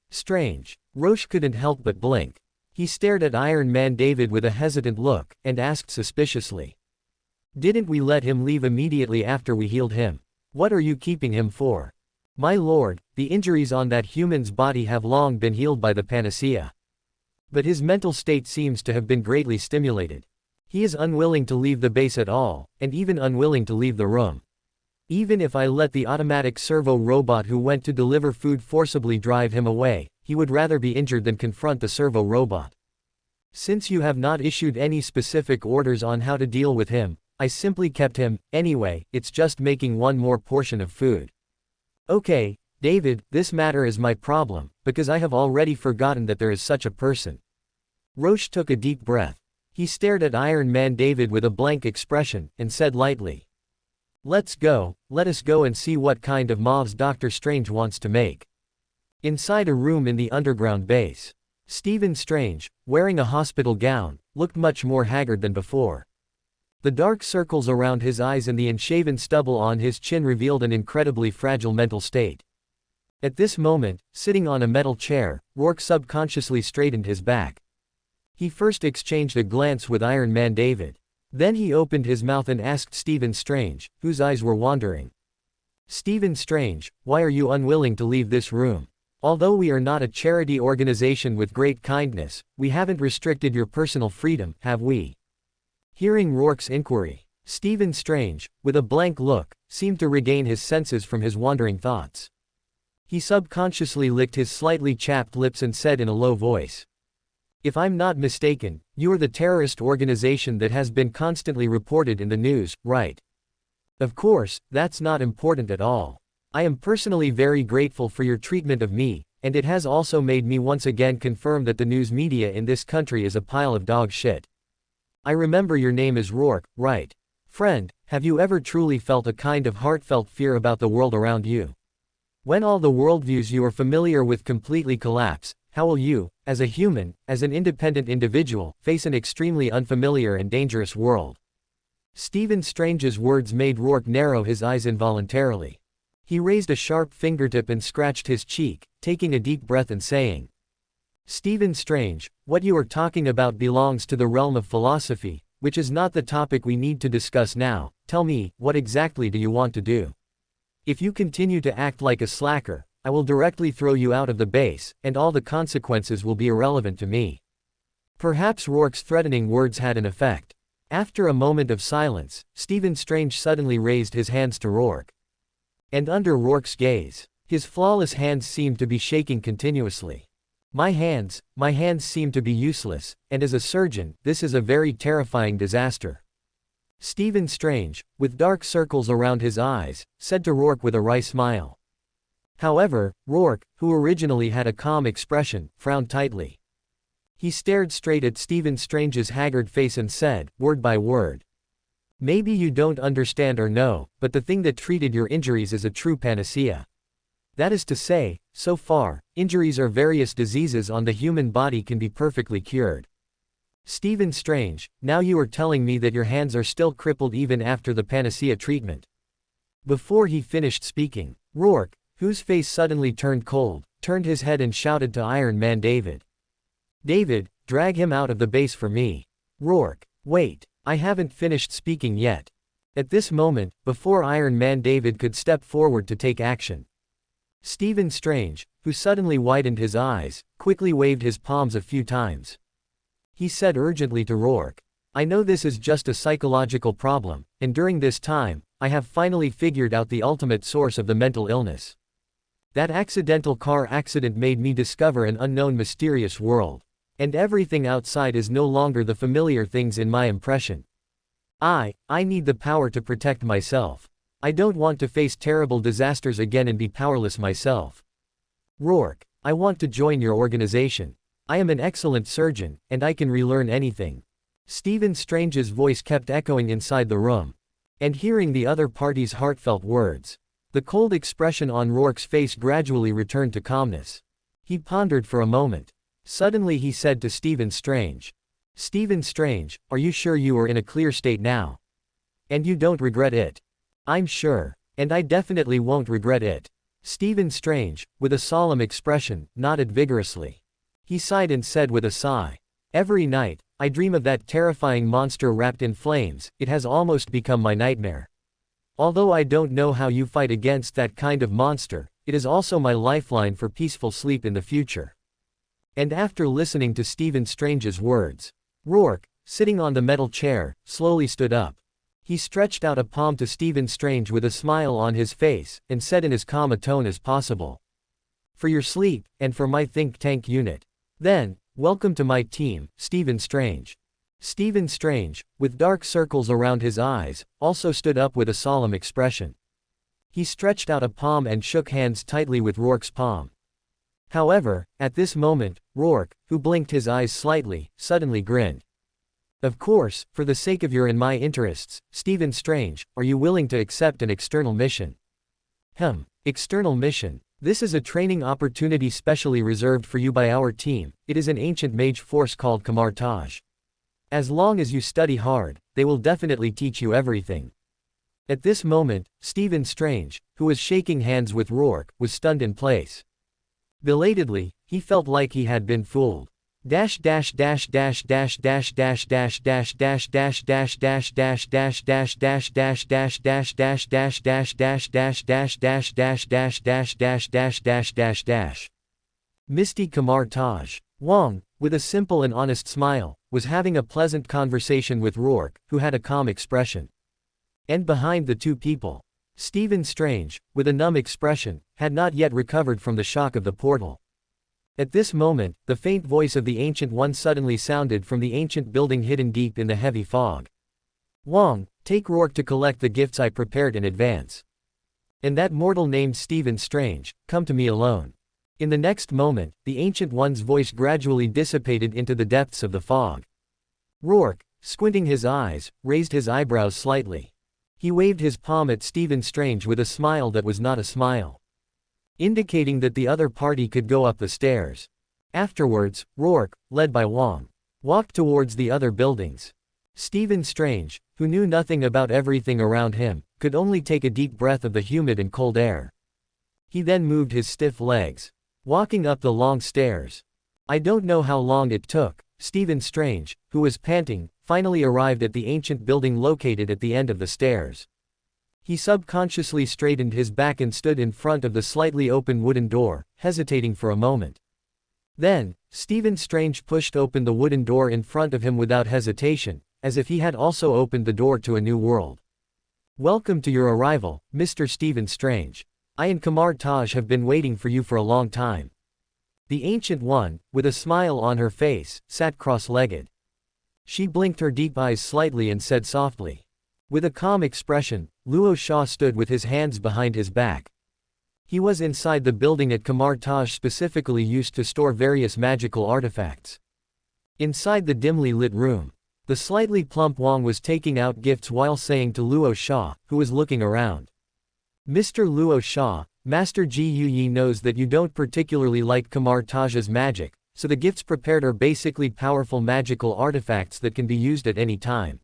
Strange. Rorschach couldn't help but blink. He stared at Iron Man David with a hesitant look, and asked suspiciously. Didn't we let him leave immediately after we healed him? What are you keeping him for? My lord, the injuries on that human's body have long been healed by the panacea. But his mental state seems to have been greatly stimulated. He is unwilling to leave the base at all, and even unwilling to leave the room. Even if I let the automatic servo robot who went to deliver food forcibly drive him away, he would rather be injured than confront the servo robot. Since you have not issued any specific orders on how to deal with him, I simply kept him. Anyway, it's just making one more portion of food. Okay, David, this matter is my problem, because I have already forgotten that there is such a person. Rorschach took a deep breath. He stared at Iron Man David with a blank expression, and said lightly. Let us go and see what kind of mobs Doctor Strange wants to make. Inside a room in the underground base, Stephen Strange, wearing a hospital gown, looked much more haggard than before. The dark circles around his eyes and the unshaven stubble on his chin revealed an incredibly fragile mental state. At this moment, sitting on a metal chair, Rourke subconsciously straightened his back. He first exchanged a glance with Iron Man David. Then he opened his mouth and asked Stephen Strange, whose eyes were wandering. Stephen Strange, why are you unwilling to leave this room? Although we are not a charity organization with great kindness, we haven't restricted your personal freedom, have we? Hearing Rourke's inquiry, Stephen Strange, with a blank look, seemed to regain his senses from his wandering thoughts. He subconsciously licked his slightly chapped lips and said in a low voice. If I'm not mistaken, you are the terrorist organization that has been constantly reported in the news, right? Of course, that's not important at all. I am personally very grateful for your treatment of me, and it has also made me once again confirm that the news media in this country is a pile of dog shit. I remember your name is Rourke, right? Friend, have you ever truly felt a kind of heartfelt fear about the world around you? When all the worldviews you are familiar with completely collapse, how will you, as a human, as an independent individual, face an extremely unfamiliar and dangerous world? Stephen Strange's words made Rourke narrow his eyes involuntarily. He raised a sharp fingertip and scratched his cheek, taking a deep breath and saying, Stephen Strange, what you are talking about belongs to the realm of philosophy, which is not the topic we need to discuss now. Tell me, what exactly do you want to do? If you continue to act like a slacker, I will directly throw you out of the base, and all the consequences will be irrelevant to me. Perhaps Rourke's threatening words had an effect. After a moment of silence, Stephen Strange suddenly raised his hands to Rourke. And under Rourke's gaze, his flawless hands seemed to be shaking continuously. My hands seem to be useless, and as a surgeon, this is a very terrifying disaster. Stephen Strange, with dark circles around his eyes, said to Rourke with a wry smile. However, Rourke, who originally had a calm expression, frowned tightly. He stared straight at Stephen Strange's haggard face and said, word by word. Maybe you don't understand or know, but the thing that treated your injuries is a true panacea. That is to say, so far, injuries or various diseases on the human body can be perfectly cured. Stephen Strange, now you are telling me that your hands are still crippled even after the panacea treatment. Before he finished speaking, Rourke, whose face suddenly turned cold, turned his head and shouted to Iron Man David. David, drag him out of the base for me. Rourke, wait, I haven't finished speaking yet. At this moment, before Iron Man David could step forward to take action, Stephen Strange, who suddenly widened his eyes, quickly waved his palms a few times. He said urgently to Rourke. I know this is just a psychological problem, and during this time, I have finally figured out the ultimate source of the mental illness. That accidental car accident made me discover an unknown mysterious world. And everything outside is no longer the familiar things in my impression. I need the power to protect myself. I don't want to face terrible disasters again and be powerless myself. Rourke, I want to join your organization. I am an excellent surgeon, and I can relearn anything. Stephen Strange's voice kept echoing inside the room. And hearing the other party's heartfelt words, the cold expression on Rourke's face gradually returned to calmness. He pondered for a moment. Suddenly he said to Stephen Strange. Stephen Strange, are you sure you are in a clear state now? And you don't regret it? I'm sure. And I definitely won't regret it. Stephen Strange, with a solemn expression, nodded vigorously. He sighed and said with a sigh. Every night, I dream of that terrifying monster wrapped in flames. It has almost become my nightmare. Although I don't know how you fight against that kind of monster, it is also my lifeline for peaceful sleep in the future. And after listening to Stephen Strange's words, Rourke, sitting on the metal chair, slowly stood up. He stretched out a palm to Stephen Strange with a smile on his face, and said in as calm a tone as possible. For your sleep, and for my think tank unit. Then, welcome to my team, Stephen Strange. Stephen Strange, with dark circles around his eyes, also stood up with a solemn expression. He stretched out a palm and shook hands tightly with Rourke's palm. However, at this moment, Rourke, who blinked his eyes slightly, suddenly grinned. Of course, for the sake of your and my interests, Stephen Strange, are you willing to accept an external mission? External mission. This is a training opportunity specially reserved for you by our team. It is an ancient mage force called Kamartaj. As long as you study hard, they will definitely teach you everything. At this moment, Stephen Strange, who was shaking hands with Rourke, was stunned in place. Belatedly, he felt like he had been fooled. Misty Kamartaj. Wong, with a simple and honest smile, was having a pleasant conversation with Rourke, who had a calm expression. And behind the two people, Stephen Strange, with a numb expression, had not yet recovered from the shock of the portal. At this moment, the faint voice of the Ancient One suddenly sounded from the ancient building hidden deep in the heavy fog. Wong, take Rourke to collect the gifts I prepared in advance. And that mortal named Stephen Strange, come to me alone. In the next moment, the Ancient One's voice gradually dissipated into the depths of the fog. Rourke, squinting his eyes, raised his eyebrows slightly. He waved his palm at Stephen Strange with a smile that was not a smile, indicating that the other party could go up the stairs. Afterwards, Rourke, led by Wong, walked towards the other buildings. Stephen Strange, who knew nothing about everything around him, could only take a deep breath of the humid and cold air. He then moved his stiff legs, walking up the long stairs. I don't know how long it took. Stephen Strange, who was panting, finally arrived at the ancient building located at the end of the stairs. He subconsciously straightened his back and stood in front of the slightly open wooden door, hesitating for a moment. Then, Stephen Strange pushed open the wooden door in front of him without hesitation, as if he had also opened the door to a new world. Welcome to your arrival, Mr. Stephen Strange. I and Kamartaj have been waiting for you for a long time. The Ancient One, with a smile on her face, sat cross-legged. She blinked her deep eyes slightly and said softly. With a calm expression, Luo Shah stood with his hands behind his back. He was inside the building at Kamartaj specifically used to store various magical artifacts. Inside the dimly lit room, the slightly plump Wong was taking out gifts while saying to Luo Shah, who was looking around. Mr. Luo Shah, Master Ji Yi knows that you don't particularly like Kamartaj's magic, so the gifts prepared are basically powerful magical artifacts that can be used at any time.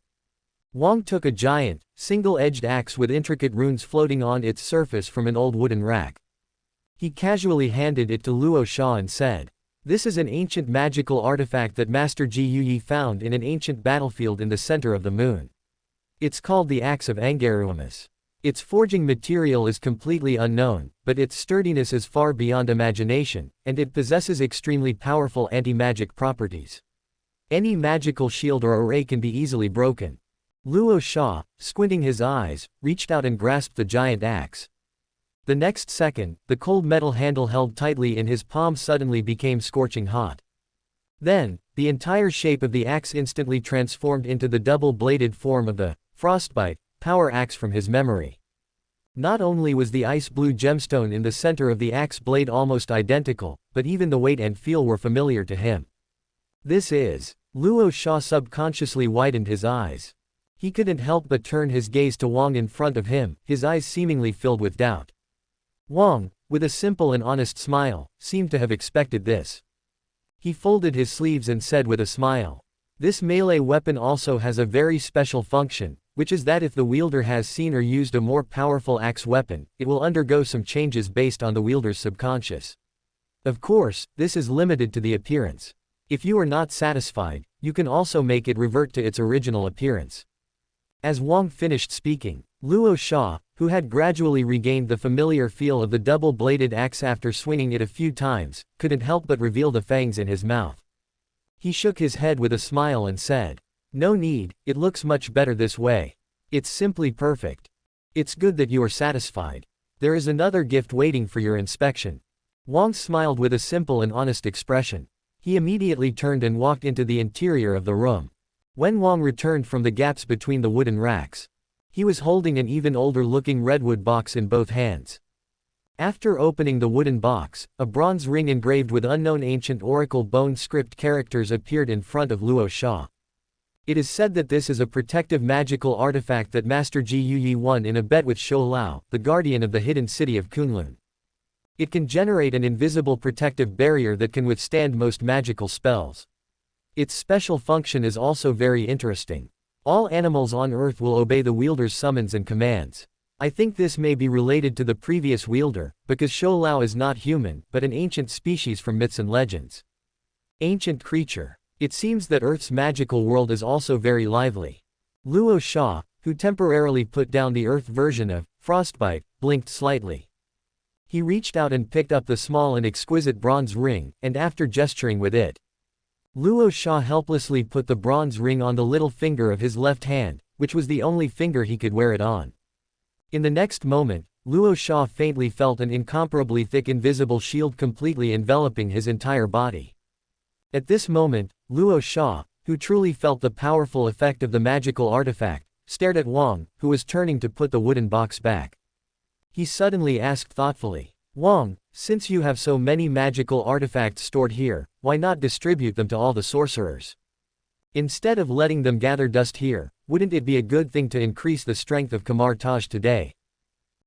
Wong took a giant, single-edged axe with intricate runes floating on its surface from an old wooden rack. He casually handed it to Luo Shah and said, "This is an ancient magical artifact that Master Ji Yi found in an ancient battlefield in the center of the moon. It's called the Axe of Angaruamus. Its forging material is completely unknown, but its sturdiness is far beyond imagination, and it possesses extremely powerful anti-magic properties. Any magical shield or array can be easily broken. Luo Sha, squinting his eyes, reached out and grasped the giant axe. The next second, the cold metal handle held tightly in his palm suddenly became scorching hot. Then, the entire shape of the axe instantly transformed into the double-bladed form of the frostbite power axe from his memory. Not only was the ice blue gemstone in the center of the axe blade almost identical, but even the weight and feel were familiar to him. This is. Luo Sha subconsciously widened his eyes. He couldn't help but turn his gaze to Wang in front of him, his eyes seemingly filled with doubt. Wang, with a simple and honest smile, seemed to have expected this. He folded his sleeves and said with a smile, "This melee weapon also has a very special function, which is that if the wielder has seen or used a more powerful axe weapon, it will undergo some changes based on the wielder's subconscious. Of course, this is limited to the appearance. If you are not satisfied, you can also make it revert to its original appearance." As Wang finished speaking, Luo Sha, who had gradually regained the familiar feel of the double-bladed axe after swinging it a few times, couldn't help but reveal the fangs in his mouth. He shook his head with a smile and said, "No need, it looks much better this way. It's simply perfect. It's good that you are satisfied. There is another gift waiting for your inspection." Wang smiled with a simple and honest expression. He immediately turned and walked into the interior of the room. When Wang returned from the gaps between the wooden racks, he was holding an even older-looking redwood box in both hands. After opening the wooden box, a bronze ring engraved with unknown ancient oracle bone script characters appeared in front of Luo Sha. It is said that this is a protective magical artifact that Master Ji Yuyi won in a bet with Shou Lao, the guardian of the hidden city of Kunlun. It can generate an invisible protective barrier that can withstand most magical spells. Its special function is also very interesting. All animals on Earth will obey the wielder's summons and commands. I think this may be related to the previous wielder, because Shou Lao is not human, but an ancient species from myths and legends. Ancient creature. It seems that Earth's magical world is also very lively. Luo Sha, who temporarily put down the Earth version of frostbite, blinked slightly. He reached out and picked up the small and exquisite bronze ring, and after gesturing with it, Luo Sha helplessly put the bronze ring on the little finger of his left hand, which was the only finger he could wear it on. In the next moment, Luo Sha faintly felt an incomparably thick invisible shield completely enveloping his entire body. At this moment, Luo Sha, who truly felt the powerful effect of the magical artifact, stared at Wang, who was turning to put the wooden box back. He suddenly asked thoughtfully, "Wang, since you have so many magical artifacts stored here, why not distribute them to all the sorcerers? Instead of letting them gather dust here, wouldn't it be a good thing to increase the strength of Kamar Taj today?"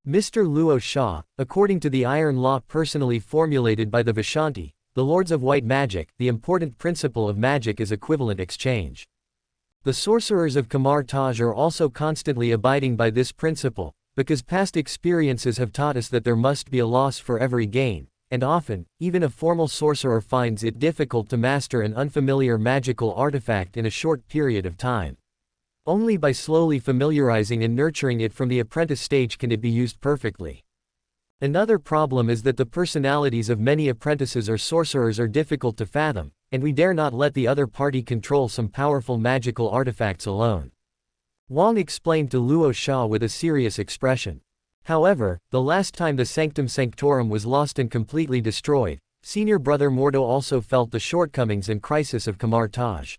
Mr. Luo Sha, according to the iron law personally formulated by the Vishanti, the Lords of White Magic, the important principle of magic is equivalent exchange. The sorcerers of Kamar Taj are also constantly abiding by this principle, because past experiences have taught us that there must be a loss for every gain, and often, even a formal sorcerer finds it difficult to master an unfamiliar magical artifact in a short period of time. Only by slowly familiarizing and nurturing it from the apprentice stage can it be used perfectly. Another problem is that the personalities of many apprentices or sorcerers are difficult to fathom, and we dare not let the other party control some powerful magical artifacts alone. Wang explained to Luo Sha with a serious expression. However, the last time the Sanctum Sanctorum was lost and completely destroyed, Senior Brother Mordo also felt the shortcomings and crisis of Kamar Taj.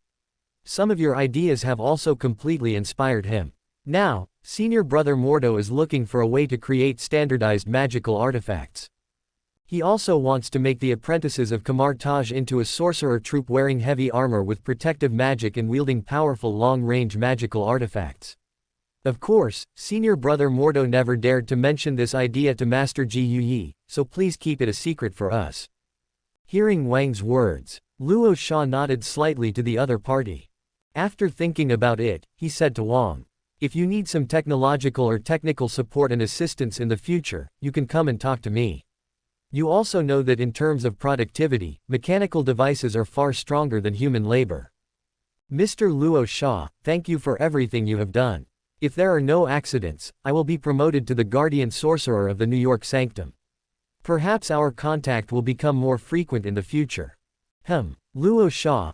Some of your ideas have also completely inspired him. Now, Senior Brother Mordo is looking for a way to create standardized magical artifacts. He also wants to make the apprentices of Kamar Taj into a sorcerer troupe wearing heavy armor with protective magic and wielding powerful long-range magical artifacts. Of course, Senior Brother Mordo never dared to mention this idea to Master Ji Yuyi, so please keep it a secret for us. Hearing Wang's words, Luo Sha nodded slightly to the other party. After thinking about it, he said to Wang, "If you need some technological or technical support and assistance in the future, you can come and talk to me. You also know that in terms of productivity, mechanical devices are far stronger than human labor." Mr. Luo Sha, thank you for everything you have done. If there are no accidents, I will be promoted to the Guardian Sorcerer of the New York Sanctum. Perhaps our contact will become more frequent in the future. Luo Sha,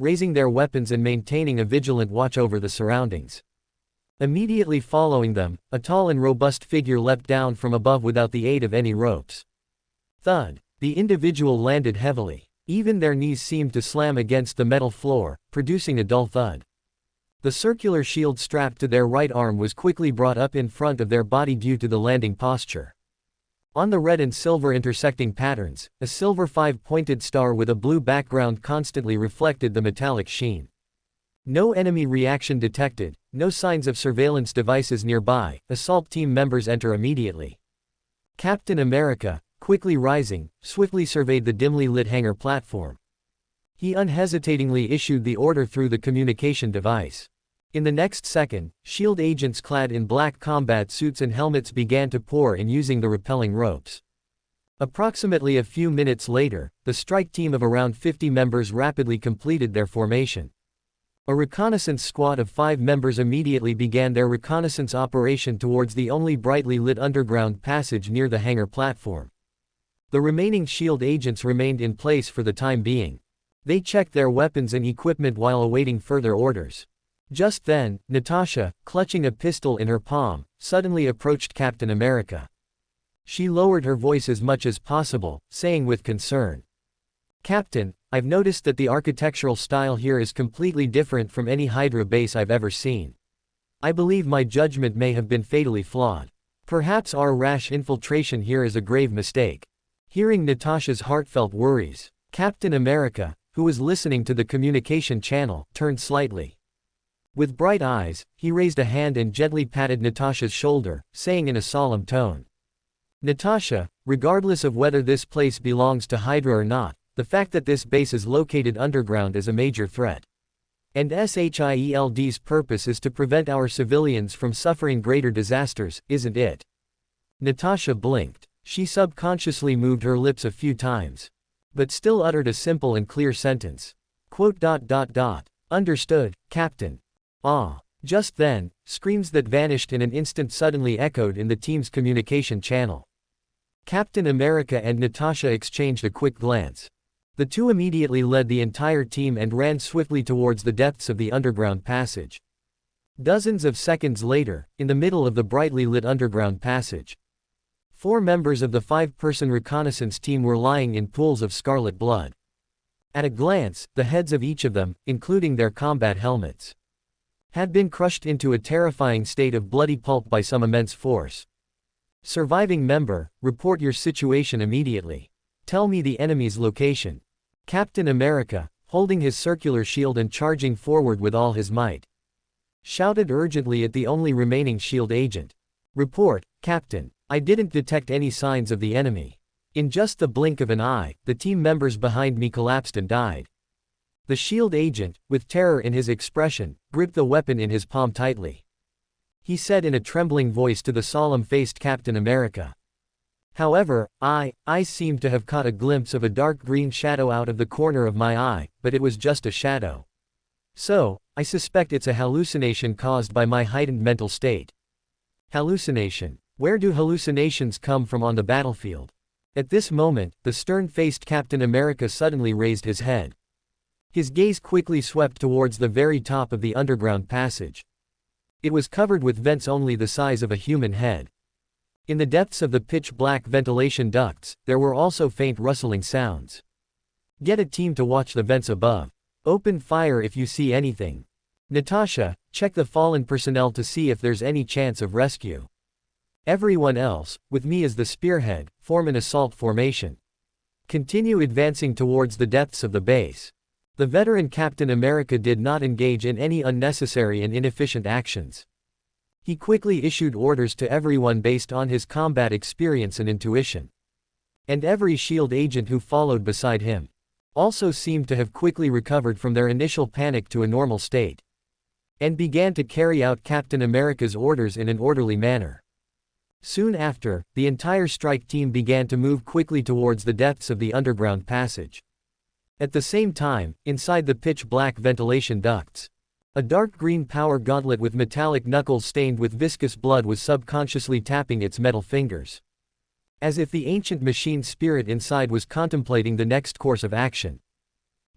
raising their weapons and maintaining a vigilant watch over the surroundings. Immediately following them, a tall and robust figure leapt down from above without the aid of any ropes. Thud! The individual landed heavily. Even their knees seemed to slam against the metal floor, producing a dull thud. The circular shield strapped to their right arm was quickly brought up in front of their body due to the landing posture. On the red and silver intersecting patterns, a silver 5-pointed star with a blue background constantly reflected the metallic sheen. No enemy reaction detected, no signs of surveillance devices nearby. Assault team members enter immediately. Captain America, quickly rising, swiftly surveyed the dimly lit hangar platform. He unhesitatingly issued the order through the communication device. In the next second, SHIELD agents clad in black combat suits and helmets began to pour in using the rappelling ropes. Approximately a few minutes later, the strike team of around 50 members rapidly completed their formation. A reconnaissance squad of 5 members immediately began their reconnaissance operation towards the only brightly lit underground passage near the hangar platform. The remaining SHIELD agents remained in place for the time being. They checked their weapons and equipment while awaiting further orders. Just then, Natasha, clutching a pistol in her palm, suddenly approached Captain America. She lowered her voice as much as possible, saying with concern, "Captain, I've noticed that the architectural style here is completely different from any Hydra base I've ever seen. I believe my judgment may have been fatally flawed. Perhaps our rash infiltration here is a grave mistake." Hearing Natasha's heartfelt worries, Captain America, who was listening to the communication channel, turned slightly. With bright eyes, he raised a hand and gently patted Natasha's shoulder, saying in a solemn tone, "Natasha, regardless of whether this place belongs to Hydra or not, the fact that this base is located underground is a major threat. And SHIELD's purpose is to prevent our civilians from suffering greater disasters, isn't it?" Natasha blinked. She subconsciously moved her lips a few times, but still uttered a simple and clear sentence. "Understood, Captain." Ah. Just then, screams that vanished in an instant suddenly echoed in the team's communication channel. Captain America and Natasha exchanged a quick glance. The two immediately led the entire team and ran swiftly towards the depths of the underground passage. Dozens of seconds later, in the middle of the brightly lit underground passage, 4 members of the 5-person reconnaissance team were lying in pools of scarlet blood. At a glance, the heads of each of them, including their combat helmets, had been crushed into a terrifying state of bloody pulp by some immense force. "Surviving member, report your situation immediately. Tell me the enemy's location." Captain America, holding his circular shield and charging forward with all his might, shouted urgently at the only remaining SHIELD agent. "Report, Captain. I didn't detect any signs of the enemy. In just the blink of an eye, the team members behind me collapsed and died." The SHIELD agent, with terror in his expression, gripped the weapon in his palm tightly. He said in a trembling voice to the solemn-faced Captain America, "However, I seemed to have caught a glimpse of a dark green shadow out of the corner of my eye, but it was just a shadow. So, I suspect it's a hallucination caused by my heightened mental state." Hallucination. Where do hallucinations come from on the battlefield? At this moment, the stern-faced Captain America suddenly raised his head. His gaze quickly swept towards the very top of the underground passage. It was covered with vents only the size of a human head. In the depths of the pitch-black ventilation ducts, there were also faint rustling sounds. "Get a team to watch the vents above. Open fire if you see anything. Natasha, check the fallen personnel to see if there's any chance of rescue. Everyone else, with me as the spearhead, form an assault formation. Continue advancing towards the depths of the base." The veteran Captain America did not engage in any unnecessary and inefficient actions. He quickly issued orders to everyone based on his combat experience and intuition. And every SHIELD agent who followed beside him also seemed to have quickly recovered from their initial panic to a normal state, and began to carry out Captain America's orders in an orderly manner. Soon after, the entire strike team began to move quickly towards the depths of the underground passage. At the same time, inside the pitch-black ventilation ducts, a dark green power gauntlet with metallic knuckles stained with viscous blood was subconsciously tapping its metal fingers, as if the ancient machine spirit inside was contemplating the next course of action.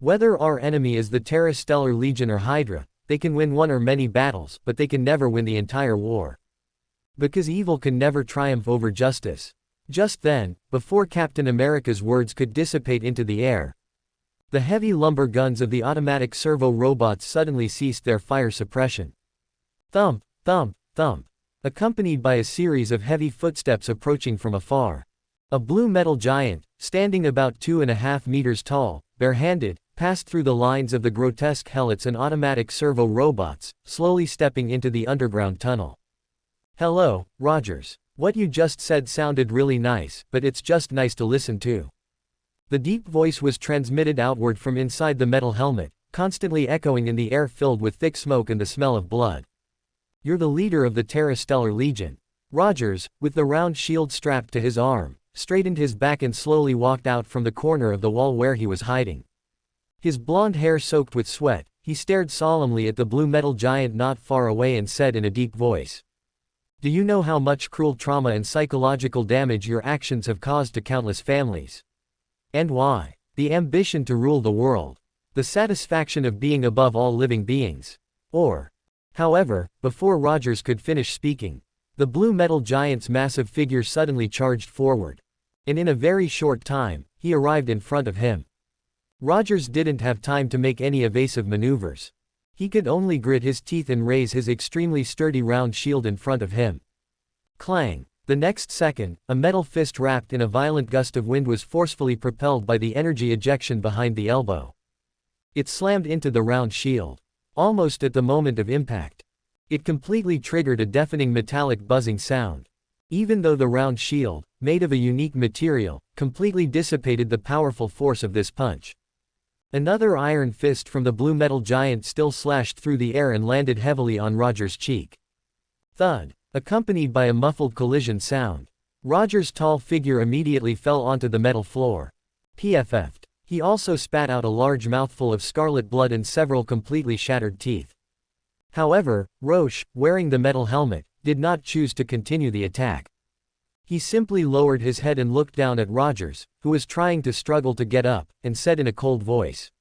Whether our enemy is the Terrestellar Legion or Hydra, they can win one or many battles, but they can never win the entire war. Because evil can never triumph over justice. Just then, before Captain America's words could dissipate into the air, the heavy lumber guns of the automatic servo robots suddenly ceased their fire suppression. Thump, thump, thump, accompanied by a series of heavy footsteps approaching from afar. A blue metal giant, standing about 2.5 meters tall, barehanded, passed through the lines of the grotesque helots and automatic servo robots, slowly stepping into the underground tunnel. "Hello, Rogers. What you just said sounded really nice, but it's just nice to listen to." The deep voice was transmitted outward from inside the metal helmet, constantly echoing in the air filled with thick smoke and the smell of blood. "You're the leader of the Terrestellar Legion." Rogers, with the round shield strapped to his arm, straightened his back and slowly walked out from the corner of the wall where he was hiding. His blonde hair soaked with sweat, he stared solemnly at the blue metal giant not far away and said in a deep voice, "Do you know how much cruel trauma and psychological damage your actions have caused to countless families? And why? The ambition to rule the world. The satisfaction of being above all living beings. Or..." However, before Rogers could finish speaking, the blue metal giant's massive figure suddenly charged forward. And in a very short time, he arrived in front of him. Rogers didn't have time to make any evasive maneuvers. He could only grit his teeth and raise his extremely sturdy round shield in front of him. Clang! The next second, a metal fist wrapped in a violent gust of wind was forcefully propelled by the energy ejection behind the elbow. It slammed into the round shield. Almost at the moment of impact, it completely triggered a deafening metallic buzzing sound. Even though the round shield, made of a unique material, completely dissipated the powerful force of this punch. Another iron fist from the blue metal giant still slashed through the air and landed heavily on Rogers' cheek. Thud, accompanied by a muffled collision sound. Rogers' tall figure immediately fell onto the metal floor. PFF'd. He also spat out a large mouthful of scarlet blood and several completely shattered teeth. However, Rorschach, wearing the metal helmet, did not choose to continue the attack. He simply lowered his head and looked down at Rogers, who was trying to struggle to get up, and said in a cold voice,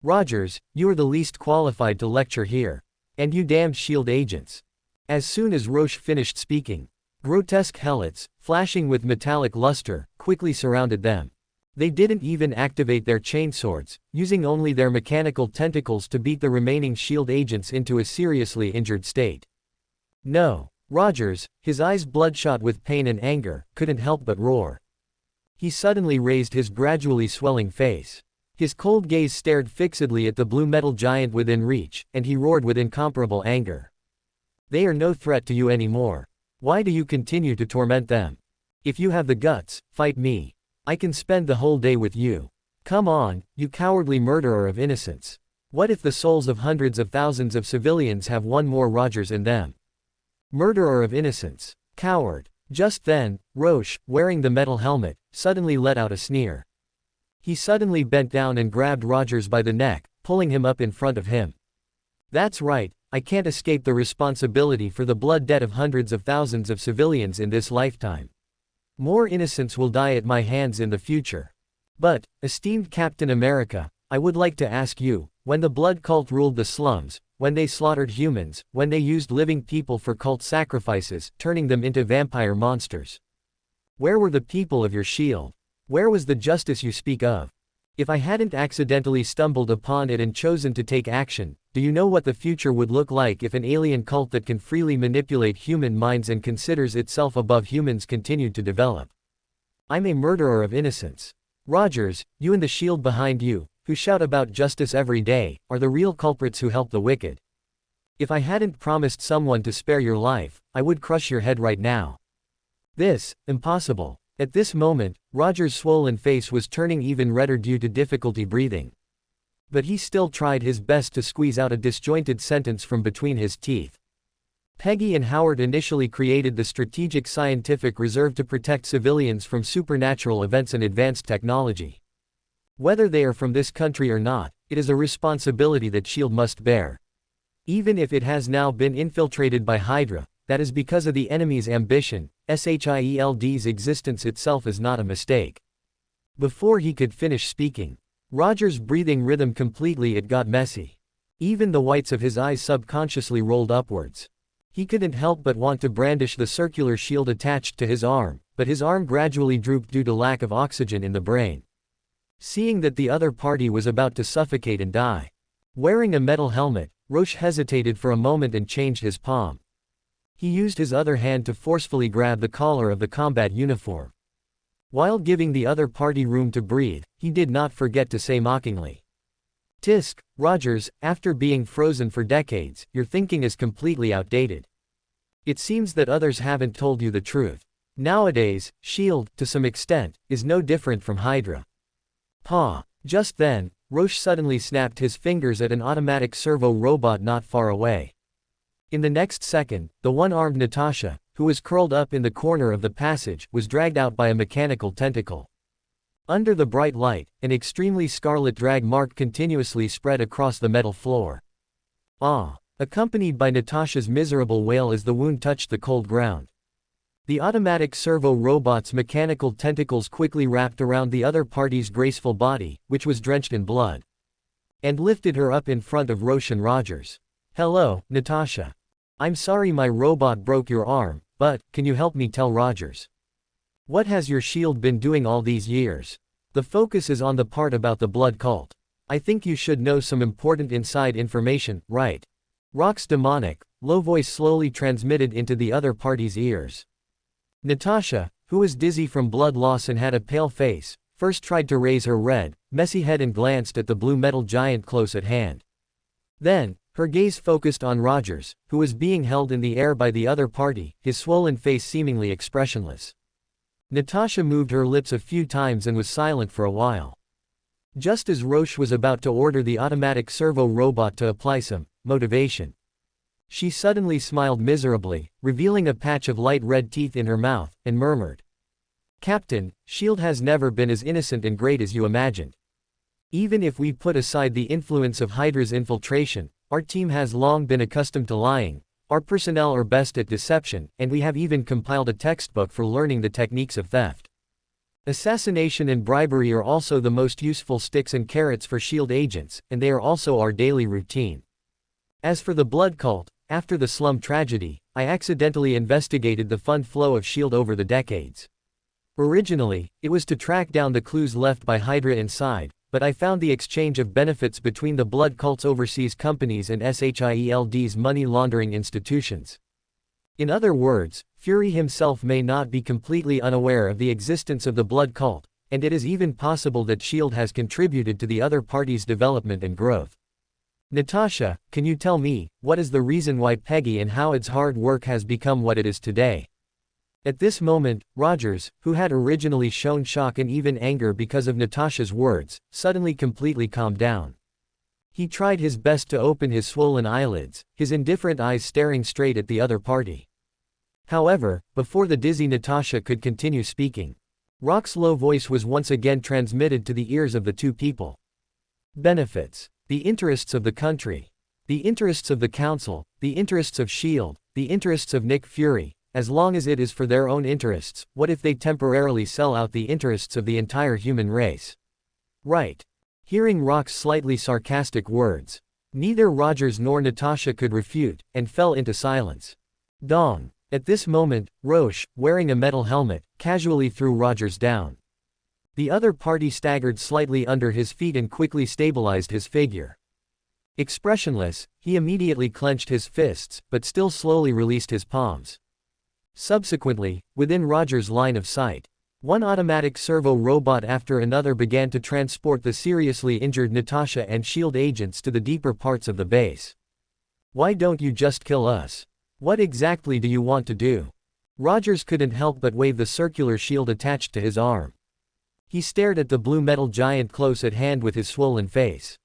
"Rogers, you are the least qualified to lecture here. And you damned S.H.I.E.L.D. agents." As soon as Rorschach finished speaking, grotesque helots, flashing with metallic luster, quickly surrounded them. They didn't even activate their chainswords, using only their mechanical tentacles to beat the remaining S.H.I.E.L.D. agents into a seriously injured state. No. Rogers, his eyes bloodshot with pain and anger, couldn't help but roar. He suddenly raised his gradually swelling face. His cold gaze stared fixedly at the blue metal giant within reach, and he roared with incomparable anger. "They are no threat to you anymore. Why do you continue to torment them? If you have the guts, fight me. I can spend the whole day with you. Come on, you cowardly murderer of innocents. What if the souls of hundreds of thousands of civilians have one more Rogers in them? Murderer of innocents. Coward." Just then, Rorschach, wearing the metal helmet, suddenly let out a sneer. He suddenly bent down and grabbed Rogers by the neck, pulling him up in front of him. "That's right, I can't escape the responsibility for the blood debt of hundreds of thousands of civilians in this lifetime. More innocents will die at my hands in the future. But, esteemed Captain America, I would like to ask you, when the blood cult ruled the slums, when they slaughtered humans, when they used living people for cult sacrifices, turning them into vampire monsters, where were the people of your S.H.I.E.L.D.? Where was the justice you speak of? If I hadn't accidentally stumbled upon it and chosen to take action, do you know what the future would look like if an alien cult that can freely manipulate human minds and considers itself above humans continued to develop? I'm a murderer of innocents. Rogers, you and the S.H.I.E.L.D. behind you, who shout about justice every day, are the real culprits who help the wicked. If I hadn't promised someone to spare your life, I would crush your head right now. This, impossible." At this moment, Rogers' swollen face was turning even redder due to difficulty breathing. But he still tried his best to squeeze out a disjointed sentence from between his teeth. Peggy and Howard initially created the Strategic Scientific Reserve to protect civilians from supernatural events and advanced technology. Whether they are from this country or not, it is a responsibility that S.H.I.E.L.D. must bear. Even if it has now been infiltrated by Hydra, that is because of the enemy's ambition. S.H.I.E.L.D's existence itself is not a mistake. Before he could finish speaking, Roger's breathing rhythm completely it got messy. Even the whites of his eyes subconsciously rolled upwards. He couldn't help but want to brandish the circular shield attached to his arm, but his arm gradually drooped due to lack of oxygen in the brain. Seeing that the other party was about to suffocate and die. Wearing a metal helmet, Rorschach hesitated for a moment and changed his palm. He used his other hand to forcefully grab the collar of the combat uniform. While giving the other party room to breathe, he did not forget to say mockingly, "Tisk, Rogers, after being frozen for decades, your thinking is completely outdated. It seems that others haven't told you the truth. Nowadays, S.H.I.E.L.D., to some extent, is no different from Hydra." Paw. Just then, Rorschach suddenly snapped his fingers at an automatic servo robot not far away. In the next second, the one-armed Natasha, who was curled up in the corner of the passage, was dragged out by a mechanical tentacle. Under the bright light, an extremely scarlet drag mark continuously spread across the metal floor. Accompanied by Natasha's miserable wail as the wound touched the cold ground. The automatic servo robot's mechanical tentacles quickly wrapped around the other party's graceful body, which was drenched in blood, and lifted her up in front of Rorschach and Rogers. "Hello, Natasha. I'm sorry my robot broke your arm, but, can you help me tell Rogers? What has your shield been doing all these years? The focus is on the part about the blood cult. I think you should know some important inside information, right?" Rock's demonic, low voice slowly transmitted into the other party's ears. Natasha, who was dizzy from blood loss and had a pale face, first tried to raise her red, messy head and glanced at the blue metal giant close at hand. Then, her gaze focused on Rogers, who was being held in the air by the other party, his swollen face seemingly expressionless. Natasha moved her lips a few times and was silent for a while. Just as Rorschach was about to order the automatic servo robot to apply some motivation, she suddenly smiled miserably, revealing a patch of light red teeth in her mouth, and murmured, "Captain, S.H.I.E.L.D. has never been as innocent and great as you imagined. Even if we put aside the influence of Hydra's infiltration, our team has long been accustomed to lying, our personnel are best at deception, and we have even compiled a textbook for learning the techniques of theft. Assassination and bribery are also the most useful sticks and carrots for S.H.I.E.L.D. agents, and they are also our daily routine. As for the blood cult, after the slum tragedy, I accidentally investigated the fund flow of S.H.I.E.L.D. over the decades. Originally, it was to track down the clues left by Hydra inside, but I found the exchange of benefits between the blood cult's overseas companies and S.H.I.E.L.D.'s money laundering institutions. In other words, Fury himself may not be completely unaware of the existence of the blood cult, and it is even possible that S.H.I.E.L.D. has contributed to the other party's development and growth. Natasha, can you tell me, what is the reason why Peggy and Howard's hard work has become what it is today?" At this moment, Rogers, who had originally shown shock and even anger because of Natasha's words, suddenly completely calmed down. He tried his best to open his swollen eyelids, his indifferent eyes staring straight at the other party. However, before the dizzy Natasha could continue speaking, Rock's low voice was once again transmitted to the ears of the two people. "Benefits. The interests of the country. The interests of the council, the interests of S.H.I.E.L.D., the interests of Nick Fury. As long as it is for their own interests, what if they temporarily sell out the interests of the entire human race? Right?" Hearing Rock's slightly sarcastic words, neither Rogers nor Natasha could refute, and fell into silence. Dong. At this moment, Rorschach, wearing a metal helmet, casually threw Rogers down. The other party staggered slightly under his feet and quickly stabilized his figure. Expressionless, he immediately clenched his fists, but still slowly released his palms. Subsequently, within Rogers' line of sight, one automatic servo robot after another began to transport the seriously injured Natasha and S.H.I.E.L.D. agents to the deeper parts of the base. "Why don't you just kill us? What exactly do you want to do?" Rogers couldn't help but wave the circular shield attached to his arm. He stared at the blue metal giant close at hand with his swollen face.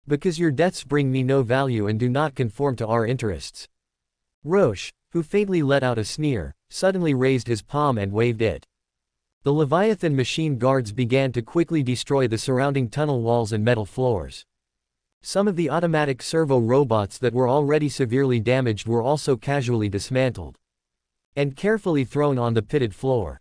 "Because your deaths bring me no value and do not conform to our interests." Rorschach, who faintly let out a sneer, suddenly raised his palm and waved it. The Leviathan machine guards began to quickly destroy the surrounding tunnel walls and metal floors. Some of the automatic servo robots that were already severely damaged were also casually dismantled and carefully thrown on the pitted floor.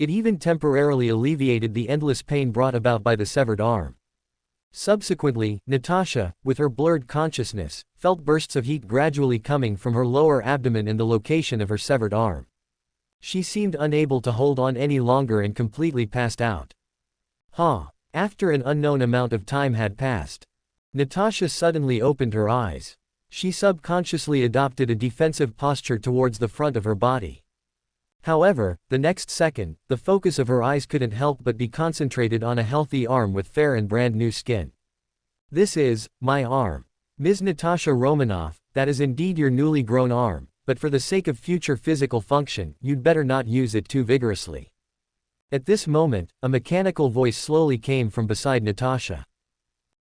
It even temporarily alleviated the endless pain brought about by the severed arm. Subsequently, Natasha, with her blurred consciousness, felt bursts of heat gradually coming from her lower abdomen in the location of her severed arm. She seemed unable to hold on any longer and completely passed out. After an unknown amount of time had passed, Natasha suddenly opened her eyes. She subconsciously adopted a defensive posture towards the front of her body. However, the next second, the focus of her eyes couldn't help but be concentrated on a healthy arm with fair and brand new skin. "This is my arm. Ms. Natasha Romanoff, that is indeed your newly grown arm, but for the sake of future physical function, you'd better not use it too vigorously." At this moment, a mechanical voice slowly came from beside Natasha.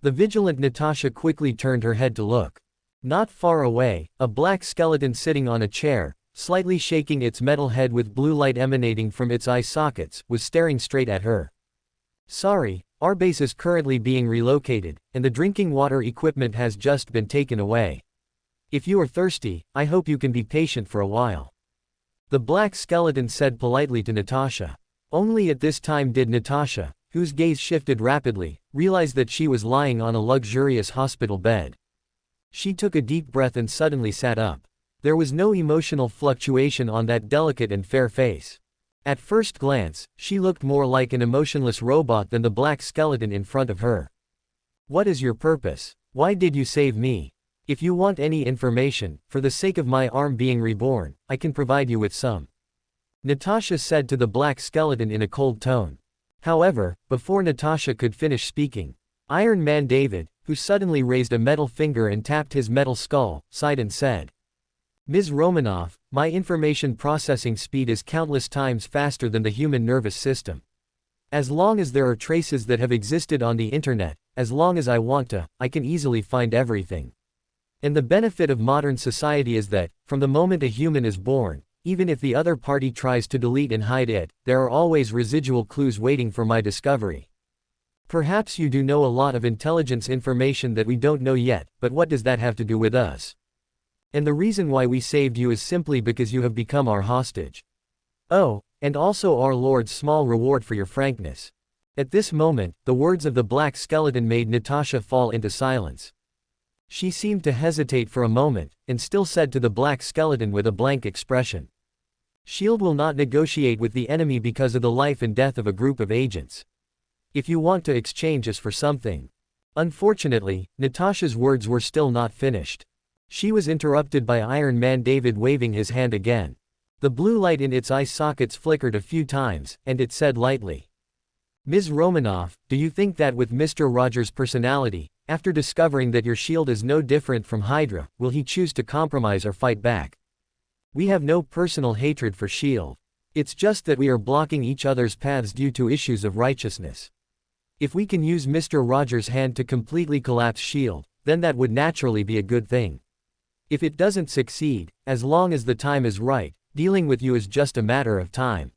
The vigilant Natasha quickly turned her head to look. Not far away, a black skeleton sitting on a chair, slightly shaking its metal head with blue light emanating from its eye sockets, was staring straight at her. "Sorry, our base is currently being relocated, and the drinking water equipment has just been taken away. If you are thirsty, I hope you can be patient for a while," the black skeleton said politely to Natasha. Only at this time did Natasha, whose gaze shifted rapidly, realize that she was lying on a luxurious hospital bed. She took a deep breath and suddenly sat up. There was no emotional fluctuation on that delicate and fair face. At first glance, she looked more like an emotionless robot than the black skeleton in front of her. "What is your purpose? Why did you save me? If you want any information, for the sake of my arm being reborn, I can provide you with some," Natasha said to the black skeleton in a cold tone. However, before Natasha could finish speaking, Iron Man David, who suddenly raised a metal finger and tapped his metal skull, sighed and said, "Ms. Romanoff, my information processing speed is countless times faster than the human nervous system. As long as there are traces that have existed on the internet, as long as I want to, I can easily find everything. And the benefit of modern society is that, from the moment a human is born, even if the other party tries to delete and hide it, there are always residual clues waiting for my discovery. Perhaps you do know a lot of intelligence information that we don't know yet, but what does that have to do with us? And the reason why we saved you is simply because you have become our hostage. Oh, and also our Lord's small reward for your frankness." At this moment, the words of the black skeleton made Natasha fall into silence. She seemed to hesitate for a moment, and still said to the black skeleton with a blank expression, "S.H.I.E.L.D. will not negotiate with the enemy because of the life and death of a group of agents. If you want to exchange us for something." Unfortunately, Natasha's words were still not finished. She was interrupted by Iron Man David waving his hand again. The blue light in its eye sockets flickered a few times, and it said lightly, "Ms. Romanoff, do you think that with Mr. Rogers' personality, after discovering that your shield is no different from Hydra, will he choose to compromise or fight back? We have no personal hatred for S.H.I.E.L.D. It's just that we are blocking each other's paths due to issues of righteousness. If we can use Mr. Rogers' hand to completely collapse S.H.I.E.L.D., then that would naturally be a good thing. If it doesn't succeed, as long as the time is right, dealing with you is just a matter of time.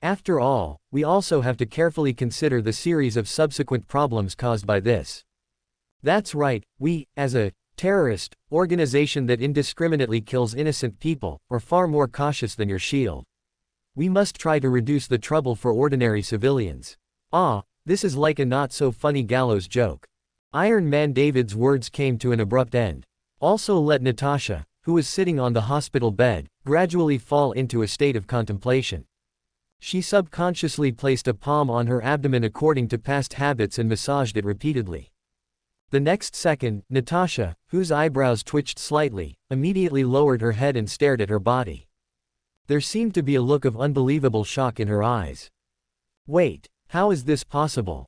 After all, we also have to carefully consider the series of subsequent problems caused by this. That's right, we, as a terrorist organization that indiscriminately kills innocent people, are far more cautious than your S.H.I.E.L.D. We must try to reduce the trouble for ordinary civilians." This is like a not-so-funny gallows joke. Iron Man David's words came to an abrupt end. Also let Natasha, who was sitting on the hospital bed, gradually fall into a state of contemplation. She subconsciously placed a palm on her abdomen according to past habits and massaged it repeatedly. The next second, Natasha, whose eyebrows twitched slightly, immediately lowered her head and stared at her body. There seemed to be a look of unbelievable shock in her eyes. "Wait, how is this possible?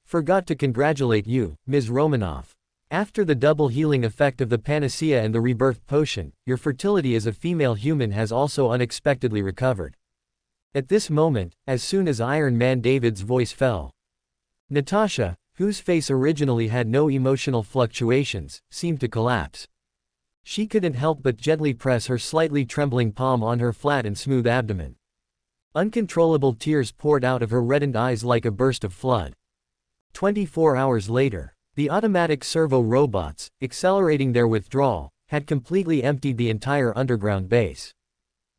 Forgot to congratulate you, Ms. Romanoff. After the double healing effect of the panacea and the rebirth potion, your fertility as a female human has also unexpectedly recovered." At this moment, as soon as Iron Man David's voice fell, Natasha, whose face originally had no emotional fluctuations, seemed to collapse. She couldn't help but gently press her slightly trembling palm on her flat and smooth abdomen. Uncontrollable tears poured out of her reddened eyes like a burst of flood. 24 hours later, the automatic servo robots, accelerating their withdrawal, had completely emptied the entire underground base.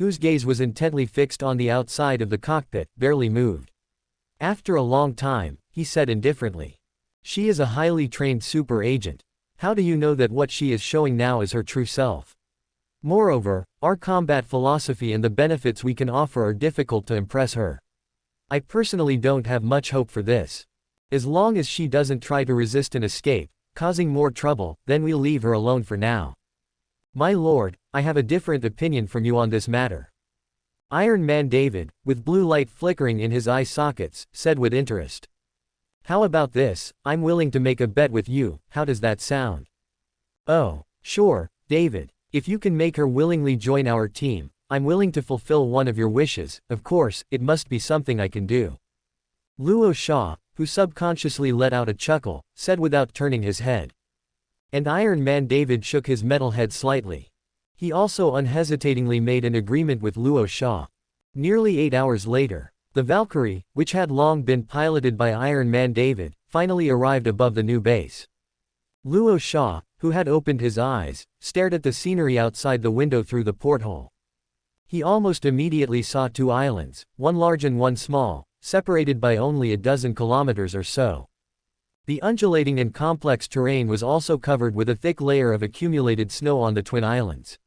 whose gaze was intently fixed on the outside of the cockpit, barely moved. After a long time, he said indifferently, "She is a highly trained super agent. How do you know that what she is showing now is her true self? Moreover, our combat philosophy and the benefits we can offer are difficult to impress her. I personally don't have much hope for this. As long as she doesn't try to resist and escape, causing more trouble, then we'll leave her alone for now. My lord, I have a different opinion from you on this matter." Iron Man David, with blue light flickering in his eye sockets, said with interest. "How about this? I'm willing to make a bet with you, how does that sound?" "Oh, sure, David. If you can make her willingly join our team, I'm willing to fulfill one of your wishes. Of course, it must be something I can do." Luo Sha, who subconsciously let out a chuckle, said without turning his head. And Iron Man David shook his metal head slightly. He also unhesitatingly made an agreement with Luo Sha. Nearly 8 hours later, the Valkyrie, which had long been piloted by Iron Man David, finally arrived above the new base. Luo Sha, who had opened his eyes, stared at the scenery outside the window through the porthole. He almost immediately saw two islands, one large and one small, separated by only a dozen kilometers or so. The undulating and complex terrain was also covered with a thick layer of accumulated snow on the twin islands.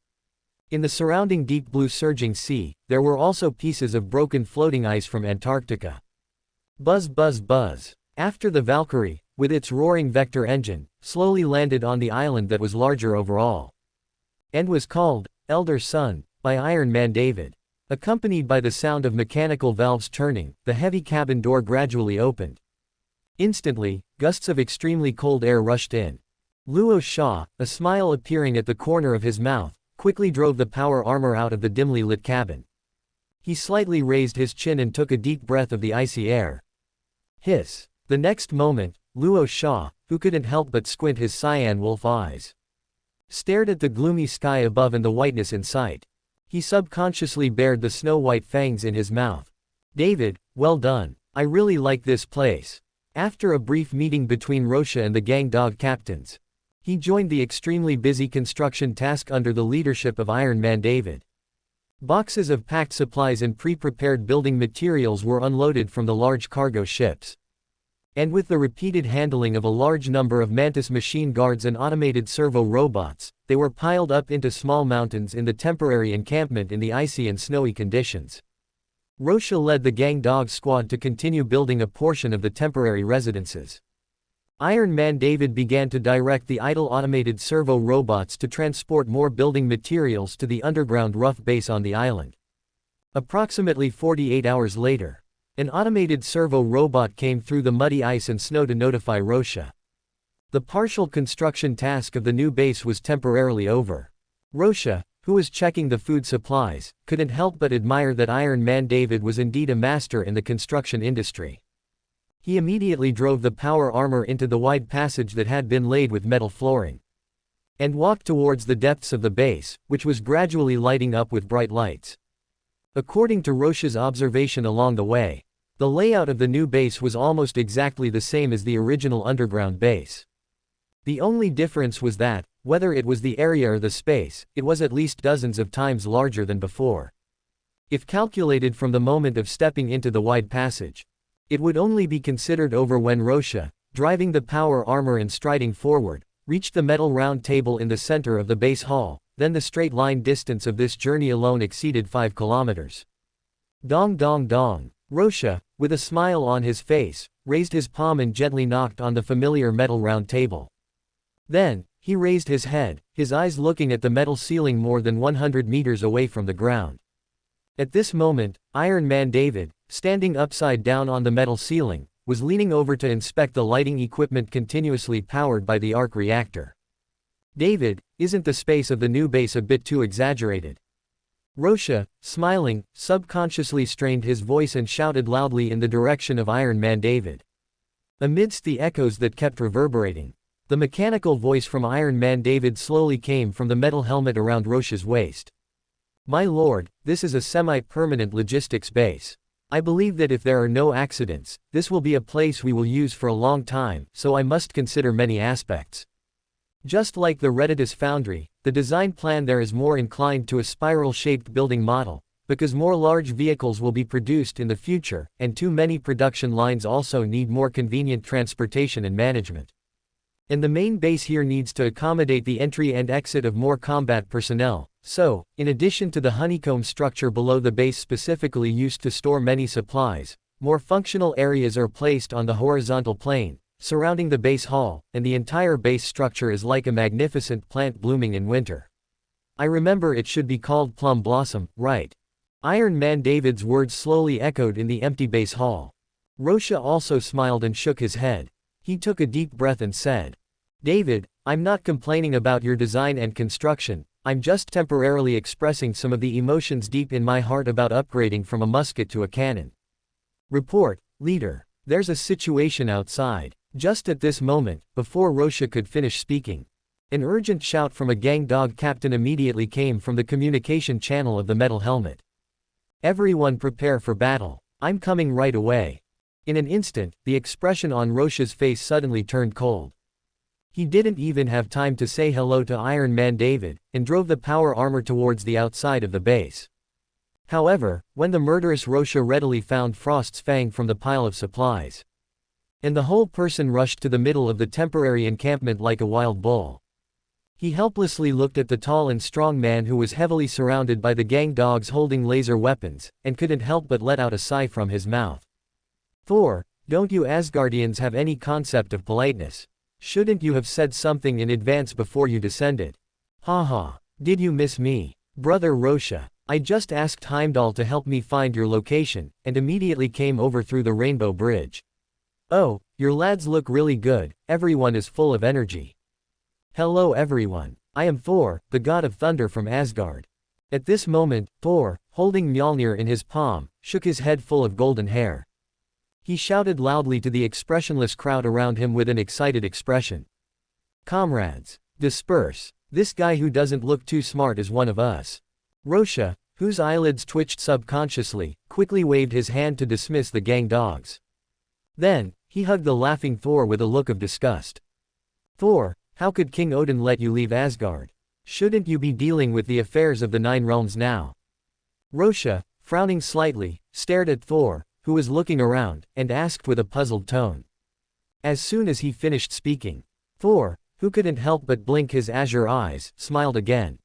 In the surrounding deep blue surging sea, there were also pieces of broken floating ice from Antarctica. Buzz buzz buzz. After the Valkyrie, with its roaring vector engine, slowly landed on the island that was larger overall. And was called, Elder Sun, by Iron Man David. Accompanied by the sound of mechanical valves turning, the heavy cabin door gradually opened. Instantly, gusts of extremely cold air rushed in. Luo Sha, a smile appearing at the corner of his mouth, quickly drove the power armor out of the dimly lit cabin. He slightly raised his chin and took a deep breath of the icy air. Hiss. The next moment, Luo Sha, who couldn't help but squint his cyan wolf eyes, stared at the gloomy sky above and the whiteness in sight. He subconsciously bared the snow-white fangs in his mouth. "David, well done. I really like this place." After a brief meeting between Rorschach and the gang dog captains, he joined the extremely busy construction task under the leadership of Iron Man David. Boxes of packed supplies and pre-prepared building materials were unloaded from the large cargo ships. And with the repeated handling of a large number of Mantis machine guards and automated servo robots, they were piled up into small mountains in the temporary encampment in the icy and snowy conditions. Rorschach led the gang dog squad to continue building a portion of the temporary residences. Iron Man David began to direct the idle automated servo robots to transport more building materials to the underground rough base on the island. Approximately 48 hours later, an automated servo robot came through the muddy ice and snow to notify Rorschach. The partial construction task of the new base was temporarily over. Rorschach, who was checking the food supplies, couldn't help but admire that Iron Man David was indeed a master in the construction industry. He immediately drove the power armor into the wide passage that had been laid with metal flooring, and walked towards the depths of the base, which was gradually lighting up with bright lights. According to Rorschach's observation along the way, the layout of the new base was almost exactly the same as the original underground base. The only difference was that, whether it was the area or the space, it was at least dozens of times larger than before. If calculated from the moment of stepping into the wide passage, it would only be considered over when Rorschach, driving the power armor and striding forward, reached the metal round table in the center of the base hall. Then the straight line distance of this journey alone exceeded 5 kilometers. Dong dong dong. Rorschach, with a smile on his face, raised his palm and gently knocked on the familiar metal round table. Then, he raised his head, his eyes looking at the metal ceiling more than 100 meters away from the ground. At this moment, Iron Man David, standing upside down on the metal ceiling, was leaning over to inspect the lighting equipment continuously powered by the arc reactor. "David, isn't the space of the new base a bit too exaggerated?" Rorschach, smiling, subconsciously strained his voice and shouted loudly in the direction of Iron Man David. Amidst the echoes that kept reverberating, the mechanical voice from Iron Man David slowly came from the metal helmet around Rorschach's waist. "My lord, this is a semi-permanent logistics base. I believe that if there are no accidents, this will be a place we will use for a long time, so I must consider many aspects. Just like the Redditus foundry, the design plan there is more inclined to a spiral-shaped building model, because more large vehicles will be produced in the future, and too many production lines also need more convenient transportation and management. And the main base here needs to accommodate the entry and exit of more combat personnel, so, in addition to the honeycomb structure below the base specifically used to store many supplies, more functional areas are placed on the horizontal plane, surrounding the base hall, and the entire base structure is like a magnificent plant blooming in winter. I remember it should be called Plum Blossom, right? Iron Man David's words slowly echoed in the empty base hall. Rorschach also smiled and shook his head. He took a deep breath and said, "David, I'm not complaining about your design and construction, I'm just temporarily expressing some of the emotions deep in my heart about upgrading from a musket to a cannon." Report, leader. There's a situation outside. Just at this moment, before Rorschach could finish speaking, an urgent shout from a gang dog captain immediately came from the communication channel of the metal helmet. "Everyone prepare for battle. I'm coming right away." In an instant, the expression on Rorschach's face suddenly turned cold. He didn't even have time to say hello to Iron Man David, and drove the power armor towards the outside of the base. However, when the murderous Rorschach readily found Frost's Fang from the pile of supplies, and the whole person rushed to the middle of the temporary encampment like a wild bull. He helplessly looked at the tall and strong man who was heavily surrounded by the gang dogs holding laser weapons, and couldn't help but let out a sigh from his mouth. "Thor, don't you Asgardians have any concept of politeness? Shouldn't you have said something in advance before you descended? Haha, did you miss me? Brother Rorschach, I just asked Heimdall to help me find your location, and immediately came over through the Rainbow Bridge. Oh, your lads look really good, everyone is full of energy. Hello everyone, I am Thor, the god of thunder from Asgard." At this moment, Thor, holding Mjolnir in his palm, shook his head full of golden hair. He shouted loudly to the expressionless crowd around him with an excited expression. "Comrades, disperse. This guy who doesn't look too smart is one of us." Rorschach, whose eyelids twitched subconsciously, quickly waved his hand to dismiss the gang dogs. Then, he hugged the laughing Thor with a look of disgust. "Thor, how could King Odin let you leave Asgard? Shouldn't you be dealing with the affairs of the Nine Realms now?" Rorschach, frowning slightly, stared at Thor, who was looking around, and asked with a puzzled tone. As soon as he finished speaking, Thor, who couldn't help but blink his azure eyes, smiled again.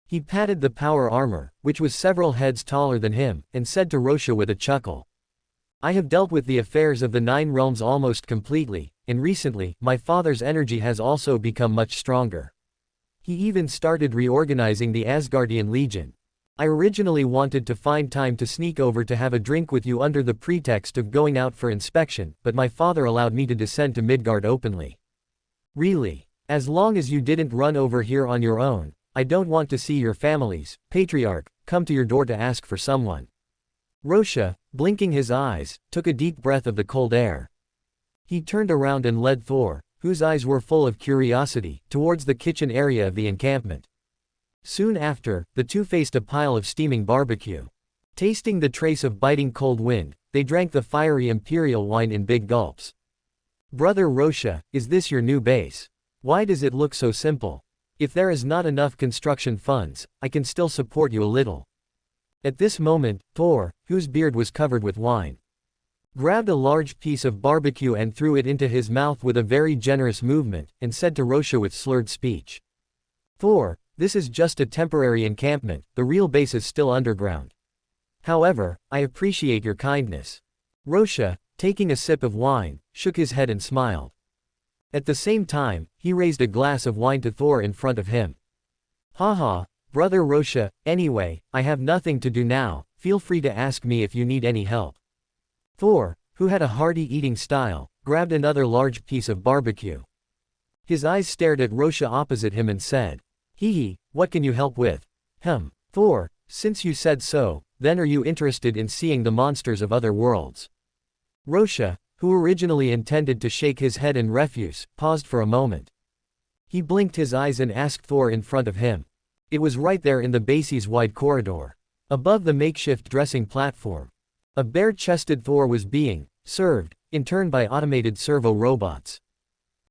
He patted the power armor, which was several heads taller than him, and said to Rorschach with a chuckle, "I have dealt with the affairs of the Nine Realms almost completely, and recently, my father's energy has also become much stronger. He even started reorganizing the Asgardian Legion. I originally wanted to find time to sneak over to have a drink with you under the pretext of going out for inspection, but my father allowed me to descend to Midgard openly. Really? As long as you didn't run over here on your own, I don't want to see your families, patriarch, come to your door to ask for someone." Rorschach, blinking his eyes, took a deep breath of the cold air. He turned around and led Thor, whose eyes were full of curiosity, towards the kitchen area of the encampment. Soon after, the two faced a pile of steaming barbecue. Tasting the trace of biting cold wind, they drank the fiery imperial wine in big gulps. "Brother Rorschach, is this your new base? Why does it look so simple? If there is not enough construction funds, I can still support you a little." At this moment, Thor, whose beard was covered with wine, grabbed a large piece of barbecue and threw it into his mouth with a very generous movement, and said to Rorschach with slurred speech, "Thor, this is just a temporary encampment, the real base is still underground. However, I appreciate your kindness." Rorschach, taking a sip of wine, shook his head and smiled. At the same time, he raised a glass of wine to Thor in front of him. "Haha, brother Rorschach, anyway, I have nothing to do now, feel free to ask me if you need any help." Thor, who had a hearty eating style, grabbed another large piece of barbecue. His eyes stared at Rorschach opposite him and said, "Hee, what can you help with?" Thor, since you said so, then are you interested in seeing the monsters of other worlds?" Rorschach, who originally intended to shake his head in refuse, paused for a moment. He blinked his eyes and asked Thor in front of him. It was right there in the base's wide corridor. Above the makeshift dressing platform, a bare-chested Thor was being served, in turn by automated servo robots.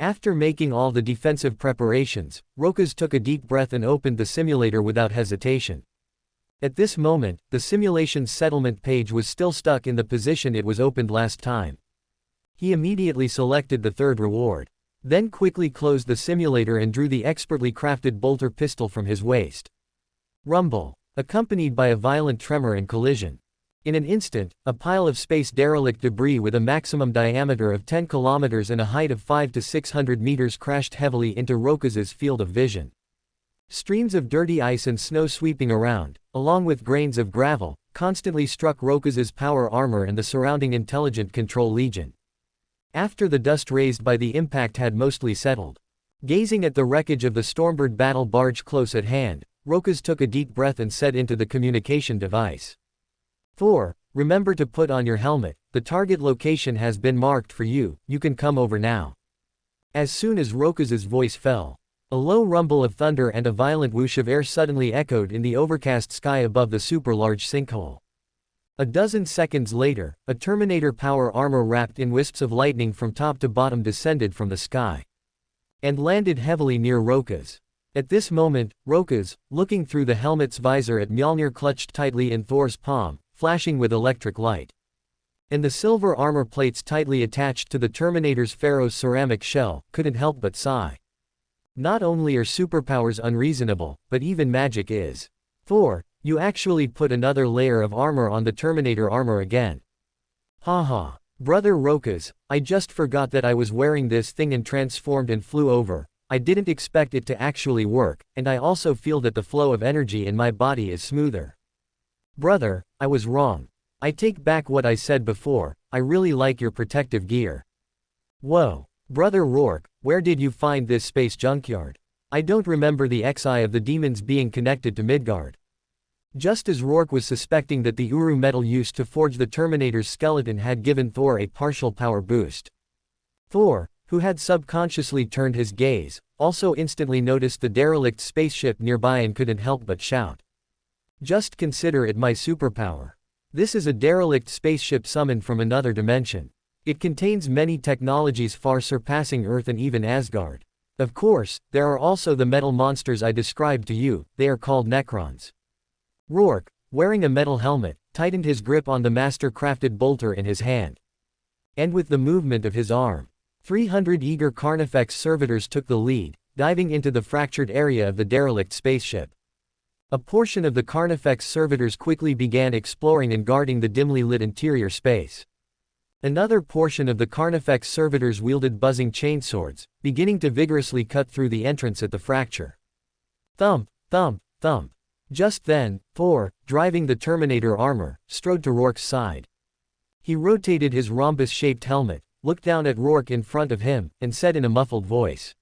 After making all the defensive preparations, Rokas took a deep breath and opened the simulator without hesitation. At this moment, the simulation's settlement page was still stuck in the position it was opened last time. He immediately selected the third reward. Then quickly closed the simulator and drew the expertly crafted bolter pistol from his waist. Rumble, accompanied by a violent tremor and collision. In an instant, a pile of space derelict debris with a maximum diameter of 10 kilometers and a height of 5 to 600 meters crashed heavily into Rokas's field of vision. Streams of dirty ice and snow sweeping around, along with grains of gravel, constantly struck Rokas's power armor and the surrounding Intelligent Control Legion. After the dust raised by the impact had mostly settled, gazing at the wreckage of the Stormbird battle barge close at hand, Rokas took a deep breath and said into the communication device. Thor, remember to put on your helmet, the target location has been marked for you, you can come over now. As soon as Rokas's voice fell, a low rumble of thunder and a violent whoosh of air suddenly echoed in the overcast sky above the super-large sinkhole. A dozen seconds later, a Terminator power armor wrapped in wisps of lightning from top to bottom descended from the sky and landed heavily near Rokas. At this moment, Rokas, looking through the helmet's visor at Mjolnir clutched tightly in Thor's palm, flashing with electric light. And the silver armor plates tightly attached to the Terminator's Pharaoh's ceramic shell, couldn't help but sigh. Not only are superpowers unreasonable, but even magic is. Thor, you actually put another layer of armor on the Terminator armor again. Haha. Brother Rokas, I just forgot that I was wearing this thing and transformed and flew over. I didn't expect it to actually work, and I also feel that the flow of energy in my body is smoother. Brother, I was wrong. I take back what I said before, I really like your protective gear. Whoa. Brother Rourke, where did you find this space junkyard? I don't remember the XI of the demons being connected to Midgard. Just as Rourke was suspecting that the Uru metal used to forge the Terminator's skeleton had given Thor a partial power boost. Thor, who had subconsciously turned his gaze, also instantly noticed the derelict spaceship nearby and couldn't help but shout. Just consider it my superpower. This is a derelict spaceship summoned from another dimension. It contains many technologies far surpassing Earth and even Asgard. Of course, there are also the metal monsters I described to you, they are called Necrons. Rourke, wearing a metal helmet, tightened his grip on the master-crafted bolter in his hand. And with the movement of his arm, 300 eager Carnifex servitors took the lead, diving into the fractured area of the derelict spaceship. A portion of the Carnifex servitors quickly began exploring and guarding the dimly lit interior space. Another portion of the Carnifex servitors wielded buzzing chainswords, beginning to vigorously cut through the entrance at the fracture. Thump, thump, thump. Just then, Thor, driving the Terminator armor, strode to Rourke's side. He rotated his rhombus-shaped helmet, looked down at Rourke in front of him, and said in a muffled voice.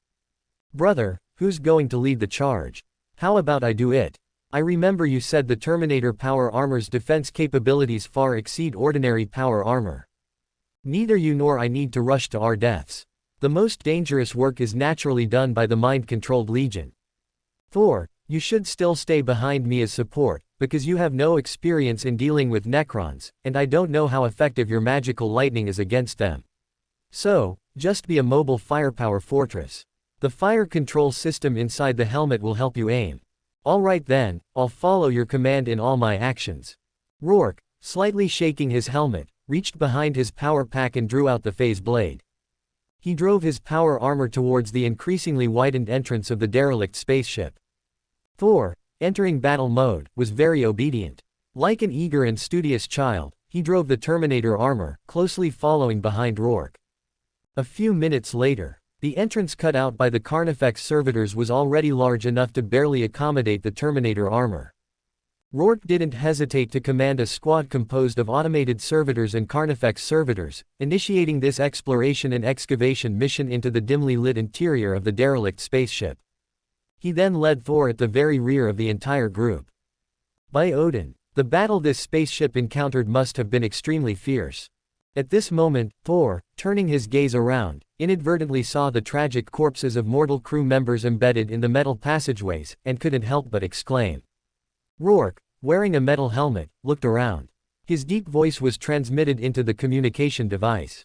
Brother, who's going to lead the charge? How about I do it? I remember you said the Terminator power armor's defense capabilities far exceed ordinary power armor. Neither you nor I need to rush to our deaths. The most dangerous work is naturally done by the mind-controlled Legion. Thor, you should still stay behind me as support, because you have no experience in dealing with Necrons, and I don't know how effective your magical lightning is against them. So, just be a mobile firepower fortress. The fire control system inside the helmet will help you aim. Alright then, I'll follow your command in all my actions. Rourke, slightly shaking his helmet, reached behind his power pack and drew out the phase blade. He drove his power armor towards the increasingly widened entrance of the derelict spaceship. Thor, entering battle mode, was very obedient. Like an eager and studious child, he drove the Terminator armor, closely following behind Rourke. A few minutes later, the entrance cut out by the Carnifex servitors was already large enough to barely accommodate the Terminator armor. Rourke didn't hesitate to command a squad composed of automated servitors and Carnifex servitors, initiating this exploration and excavation mission into the dimly lit interior of the derelict spaceship. He then led Thor at the very rear of the entire group. By Odin, the battle this spaceship encountered must have been extremely fierce. At this moment, Thor, turning his gaze around, inadvertently saw the tragic corpses of mortal crew members embedded in the metal passageways, and couldn't help but exclaim. Rourke, wearing a metal helmet, looked around. His deep voice was transmitted into the communication device.